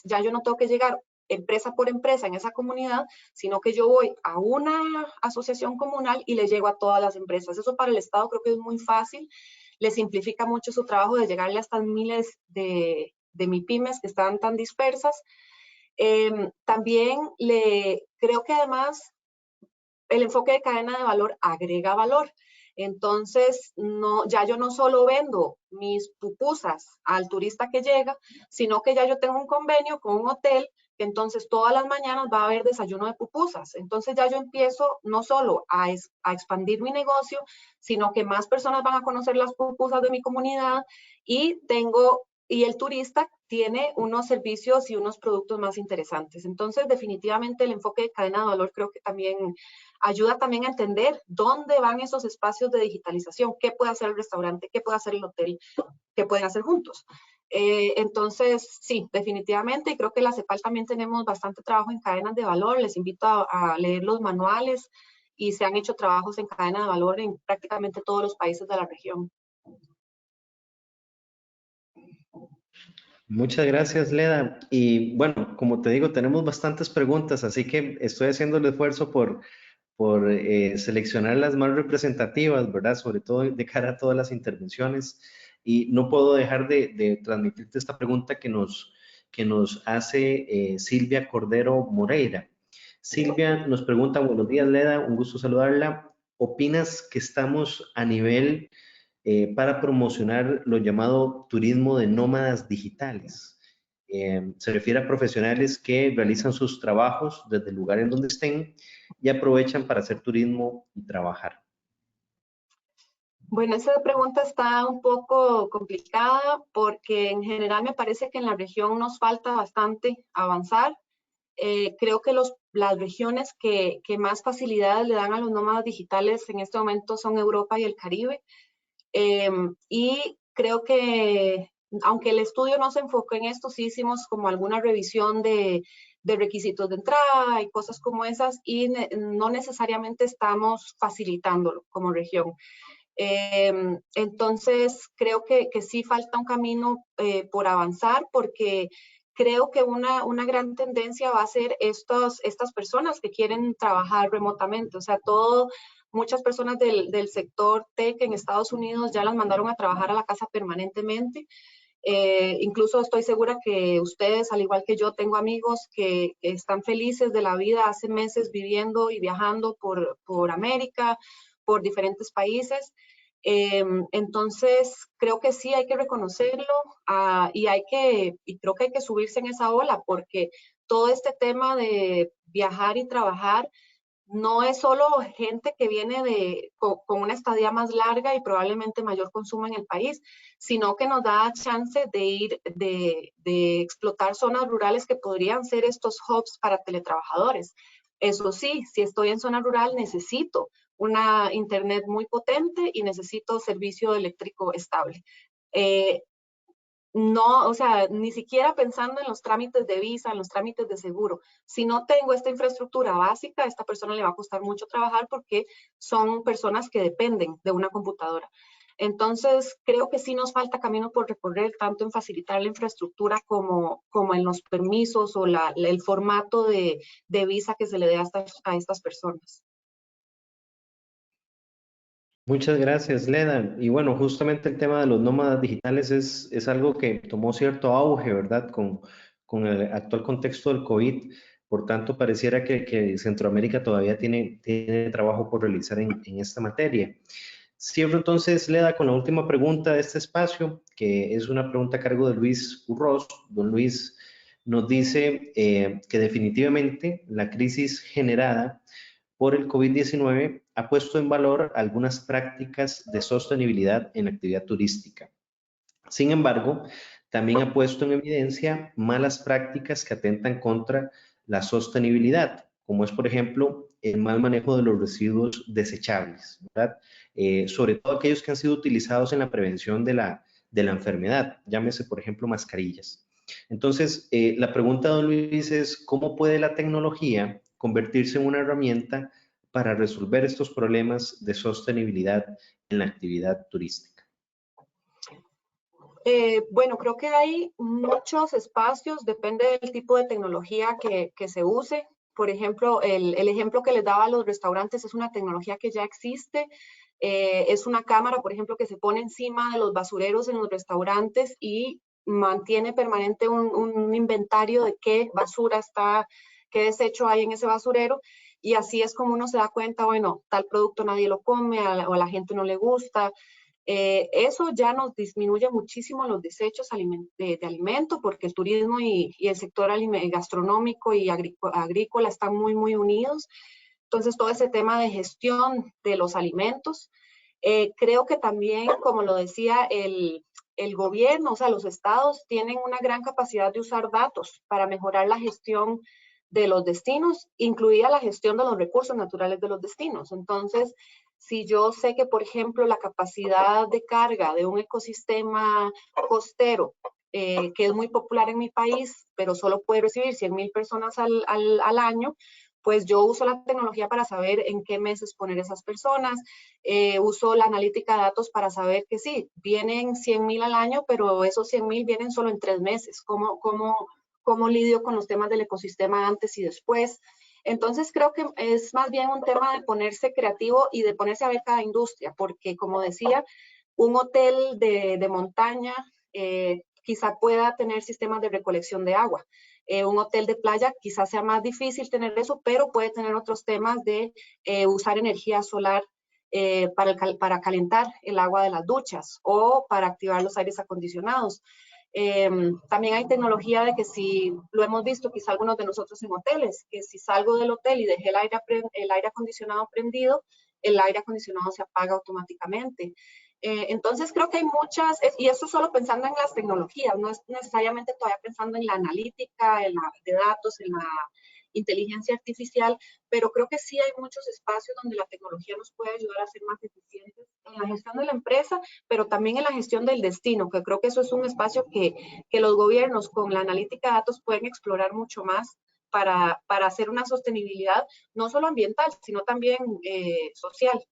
ya yo no tengo que llegar empresa por empresa en esa comunidad, sino que yo voy a una asociación comunal y le llego a todas las empresas. Eso para el Estado creo que es muy fácil, le simplifica mucho su trabajo de llegarle a estas miles de MIPYMES que están tan dispersas. También creo que además el enfoque de cadena de valor agrega valor. Entonces, ya yo no solo vendo mis pupusas al turista que llega, sino que ya yo tengo un convenio con un hotel, que entonces todas las mañanas va a haber desayuno de pupusas. Entonces ya yo empiezo no solo a expandir mi negocio, sino que más personas van a conocer las pupusas de mi comunidad, y el turista tiene unos servicios y unos productos más interesantes. Entonces, definitivamente el enfoque de cadena de valor creo que también ayuda también a entender dónde van esos espacios de digitalización, qué puede hacer el restaurante, qué puede hacer el hotel, qué pueden hacer juntos. Entonces, sí, definitivamente, y creo que en la CEPAL también tenemos bastante trabajo en cadenas de valor. Les invito a leer los manuales, y se han hecho trabajos en cadena de valor en prácticamente todos los países de la región. Muchas gracias, Leda. Y bueno, como te digo, tenemos bastantes preguntas, así que estoy haciendo el esfuerzo por seleccionar las más representativas, ¿verdad? Sobre todo de cara a todas las intervenciones. Y no puedo dejar de transmitirte esta pregunta que nos hace Silvia Cordero Moreira. Silvia nos pregunta, buenos días, Leda, un gusto saludarla. ¿Opinas que estamos a nivel para promocionar lo llamado turismo de nómadas digitales? Se refiere a profesionales que realizan sus trabajos desde el lugar en donde estén y aprovechan para hacer turismo y trabajar. Bueno, esa pregunta está un poco complicada, porque en general me parece que en la región nos falta bastante avanzar. Creo que las regiones que más facilidades le dan a los nómadas digitales en este momento son Europa y el Caribe. Y creo que, aunque el estudio no se enfocó en esto, sí hicimos como alguna revisión de requisitos de entrada y cosas como esas, y no necesariamente estamos facilitándolo como región. Entonces, creo que sí falta un camino por avanzar, porque creo que una gran tendencia va a ser estas personas que quieren trabajar remotamente. O sea, muchas personas del sector tech en Estados Unidos ya las mandaron a trabajar a la casa permanentemente. Incluso estoy segura que ustedes, al igual que yo, tengo amigos que están felices de la vida hace meses viviendo y viajando por América, por diferentes países. Entonces, creo que sí hay que reconocerlo y creo que hay que subirse en esa ola, porque todo este tema de viajar y trabajar no es solo gente que viene con una estadía más larga y probablemente mayor consumo en el país, sino que nos da chance de explotar zonas rurales que podrían ser estos hubs para teletrabajadores. Eso sí, si estoy en zona rural necesito una internet muy potente y necesito servicio eléctrico estable. No, o sea, ni siquiera pensando en los trámites de visa, en los trámites de seguro. Si no tengo esta infraestructura básica, a esta persona le va a costar mucho trabajar porque son personas que dependen de una computadora. Entonces, creo que sí nos falta camino por recorrer, tanto en facilitar la infraestructura como en los permisos o el formato de visa que se le dé a estas personas. Muchas gracias, Leda. Y bueno, justamente el tema de los nómadas digitales es algo que tomó cierto auge, ¿verdad? Con el actual contexto del COVID. Por tanto, pareciera que Centroamérica todavía tiene trabajo por realizar en esta materia. Cierro entonces, Leda, con la última pregunta de este espacio, que es una pregunta a cargo de Luis Urroz. Don Luis nos dice que definitivamente la crisis generada por el COVID-19 ha puesto en valor algunas prácticas de sostenibilidad en la actividad turística. Sin embargo, también ha puesto en evidencia malas prácticas que atentan contra la sostenibilidad, como es, por ejemplo, el mal manejo de los residuos desechables, ¿verdad? Sobre todo aquellos que han sido utilizados en la prevención de la enfermedad, llámese, por ejemplo, mascarillas. Entonces, la pregunta, don Luis, es ¿cómo puede la tecnología convertirse en una herramienta para resolver estos problemas de sostenibilidad en la actividad turística? Bueno, creo que hay muchos espacios, depende del tipo de tecnología que se use. Por ejemplo, el ejemplo que les daba a los restaurantes es una tecnología que ya existe. Es una cámara, por ejemplo, que se pone encima de los basureros en los restaurantes y mantiene permanente un inventario de qué basura está, qué desecho hay en ese basurero. Y así es como uno se da cuenta, bueno, tal producto nadie lo come o a la gente no le gusta. Eso ya nos disminuye muchísimo los desechos de alimento porque el turismo y el sector gastronómico y agrícola están muy, muy unidos. Entonces, todo ese tema de gestión de los alimentos, creo que también, como lo decía, el gobierno, o sea, los estados tienen una gran capacidad de usar datos para mejorar la gestión de los destinos, incluida la gestión de los recursos naturales de los destinos. Entonces, si yo sé que, por ejemplo, la capacidad de carga de un ecosistema costero, que es muy popular en mi país, pero solo puede recibir 100,000 personas al año, pues yo uso la tecnología para saber en qué meses poner esas personas, uso la analítica de datos para saber que sí, vienen 100,000 al año, pero esos 100,000 vienen solo en 3 meses. ¿Cómo lidio con los temas del ecosistema antes y después? Entonces creo que es más bien un tema de ponerse creativo y de ponerse a ver cada industria, porque como decía, un hotel de montaña quizá pueda tener sistemas de recolección de agua. Un hotel de playa quizás sea más difícil tener eso, pero puede tener otros temas de usar energía solar para calentar el agua de las duchas o para activar los aires acondicionados. También hay tecnología de que si lo hemos visto quizá algunos de nosotros en hoteles, que si salgo del hotel y dejé el aire acondicionado prendido, el aire acondicionado se apaga automáticamente. Entonces creo que hay muchas, y eso solo pensando en las tecnologías, no es necesariamente todavía pensando en la analítica, de datos, en la inteligencia artificial, pero creo que sí hay muchos espacios donde la tecnología nos puede ayudar a ser más eficientes en la gestión de la empresa, pero también en la gestión del destino, que creo que eso es un espacio que los gobiernos con la analítica de datos pueden explorar mucho más para hacer una sostenibilidad no solo ambiental, sino también social.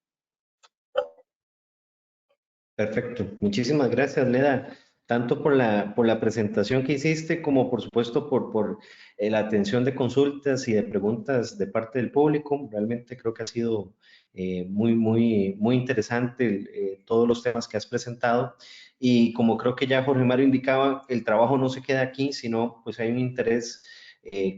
Perfecto. Muchísimas gracias, Leda. tanto por la presentación que hiciste, como por supuesto por la atención de consultas y de preguntas de parte del público. Realmente creo que ha sido muy interesante todos los temas que has presentado. Y como creo que ya Jorge Mario indicaba, el trabajo no se queda aquí, sino pues hay un interés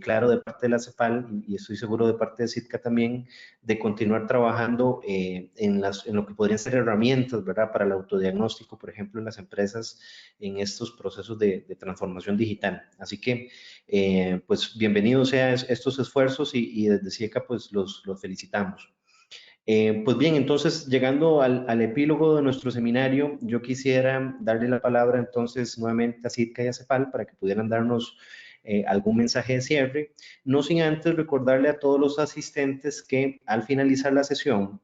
claro de parte de la CEPAL y estoy seguro de parte de Sitka también, de continuar trabajando en lo que podrían ser herramientas, ¿verdad? Para el autodiagnóstico, por ejemplo, en las empresas, en estos procesos de transformación digital. Así que, pues, bienvenidos sean estos esfuerzos y desde SIECA, pues, los felicitamos. Pues bien, entonces, llegando al epílogo de nuestro seminario, yo quisiera darle la palabra entonces nuevamente a Sitka y a CEPAL para que pudieran darnos algún mensaje de cierre, no sin antes recordarle a todos los asistentes que al finalizar la sesión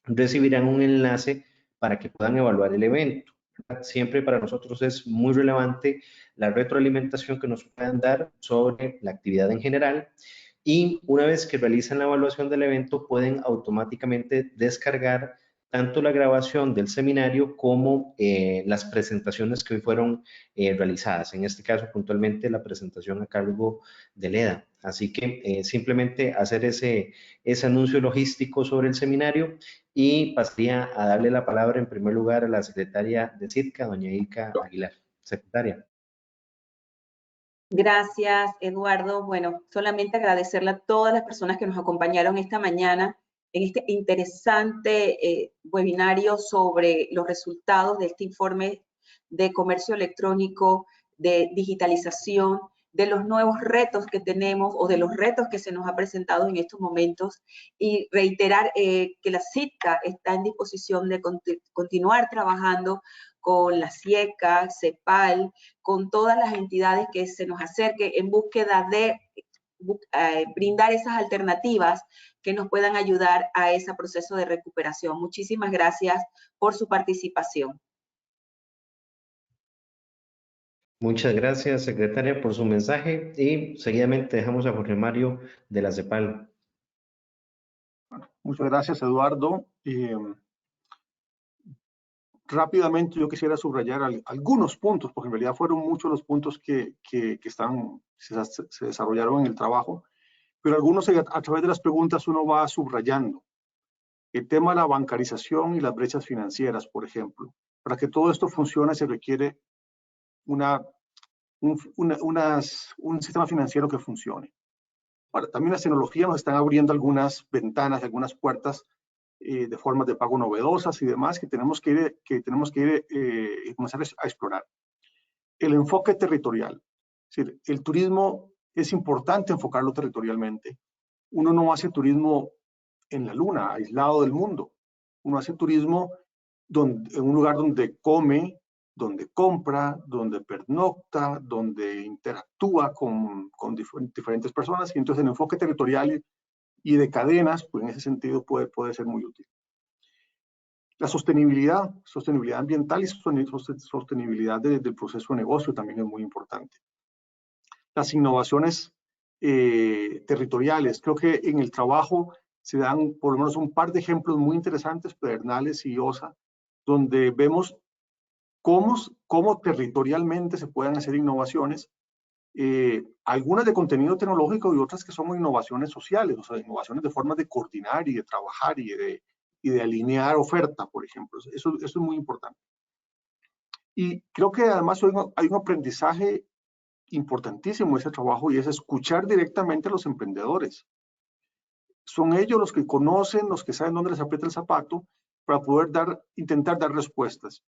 recibirán un enlace para que puedan evaluar el evento. Siempre para nosotros es muy relevante la retroalimentación que nos puedan dar sobre la actividad en general, y una vez que realizan la evaluación del evento pueden automáticamente descargar tanto la grabación del seminario como las presentaciones que hoy fueron realizadas. En este caso, puntualmente, la presentación a cargo de Leda. Así que simplemente hacer ese anuncio logístico sobre el seminario, y pasaría a darle la palabra en primer lugar a la secretaria de Sitka, doña Ilka Aguilar. Secretaria. Gracias, Eduardo. Bueno, solamente agradecerle a todas las personas que nos acompañaron esta mañana en este interesante webinario sobre los resultados de este informe de comercio electrónico, de digitalización, de los nuevos retos que tenemos o de los retos que se nos ha presentado en estos momentos, y reiterar que la Sitka está en disposición de continuar trabajando con la SIECA, CEPAL, con todas las entidades que se nos acerquen en búsqueda de brindar esas alternativas que nos puedan ayudar a ese proceso de recuperación. Muchísimas gracias por su participación. Muchas gracias, secretaria, por su mensaje, y seguidamente dejamos a Jorge Mario de la CEPAL. Muchas gracias, Eduardo. Rápidamente yo quisiera subrayar algunos puntos, porque en realidad fueron muchos los puntos que se desarrollaron en el trabajo, pero algunos a través de las preguntas uno va subrayando. El tema de la bancarización y las brechas financieras, por ejemplo. Para que todo esto funcione se requiere un sistema financiero que funcione. Ahora, también las tecnologías nos están abriendo algunas ventanas, algunas puertas de formas de pago novedosas y demás que tenemos que ir comenzar a explorar. El enfoque territorial. Es decir, el turismo es importante enfocarlo territorialmente. Uno no hace turismo en la luna, aislado del mundo. Uno hace turismo en un lugar donde come, donde compra, donde pernocta, donde interactúa con diferentes personas, y entonces el enfoque territorial y de cadenas, pues en ese sentido puede ser muy útil. La sostenibilidad ambiental y sostenibilidad del proceso de negocio también es muy importante. Las innovaciones territoriales, creo que en el trabajo se dan por lo menos un par de ejemplos muy interesantes, Pedernales y OSA, donde vemos cómo territorialmente se pueden hacer innovaciones, algunas de contenido tecnológico y otras que son innovaciones sociales, o sea, innovaciones de formas de coordinar y de trabajar y de alinear oferta, por ejemplo. Eso es muy importante. Y creo que además hay un aprendizaje importantísimo en ese trabajo, y es escuchar directamente a los emprendedores. Son ellos los que conocen, los que saben dónde les aprieta el zapato para poder intentar dar respuestas.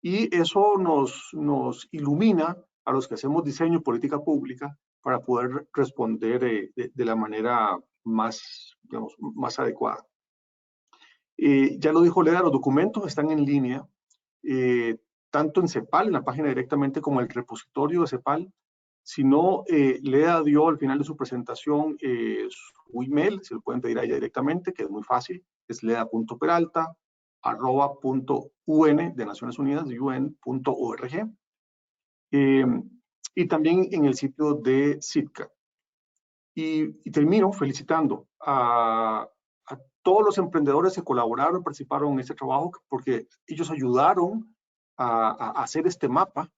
Y eso nos ilumina a los que hacemos diseño y política pública para poder responder de la manera más adecuada. Ya lo dijo Leda, los documentos están en línea, tanto en CEPAL, en la página directamente, como en el repositorio de CEPAL. Si no, Leda dio al final de su presentación su email, se lo pueden pedir a ella directamente, que es muy fácil, es leda.peralta@.un de Naciones Unidas, un.org, y también en el sitio de Sitka. Y termino felicitando a todos los emprendedores que colaboraron, participaron en este trabajo, porque ellos ayudaron a hacer este mapa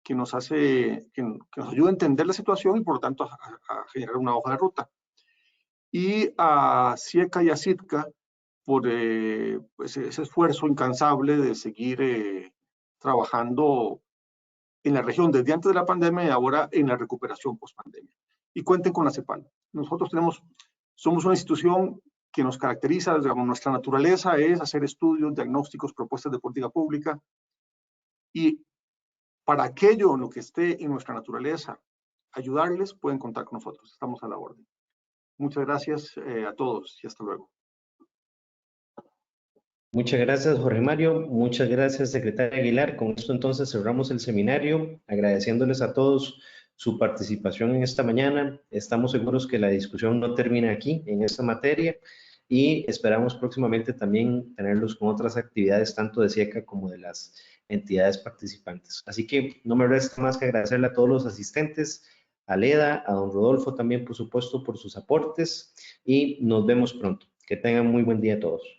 que nos ayuda a entender la situación y por lo tanto a generar una hoja de ruta. Y a SIECA y a SITCA por pues ese esfuerzo incansable de seguir trabajando en la región desde antes de la pandemia y ahora en la recuperación post-pandemia. Y cuenten con la CEPAL. Nosotros somos una institución que nos caracteriza, digamos, nuestra naturaleza es hacer estudios, diagnósticos, propuestas de política pública, y para aquello en lo que esté en nuestra naturaleza, ayudarles, pueden contar con nosotros. Estamos a la orden. Muchas gracias a todos y hasta luego. Muchas gracias, Jorge Mario. Muchas gracias, secretaria Aguilar. Con esto entonces cerramos el seminario, agradeciéndoles a todos su participación en esta mañana. Estamos seguros que la discusión no termina aquí en esta materia y esperamos próximamente también tenerlos con otras actividades, tanto de SIECA como de las entidades participantes. Así que no me resta más que agradecerle a todos los asistentes, a Leda, a don Rodolfo también, por supuesto, por sus aportes y nos vemos pronto. Que tengan muy buen día a todos.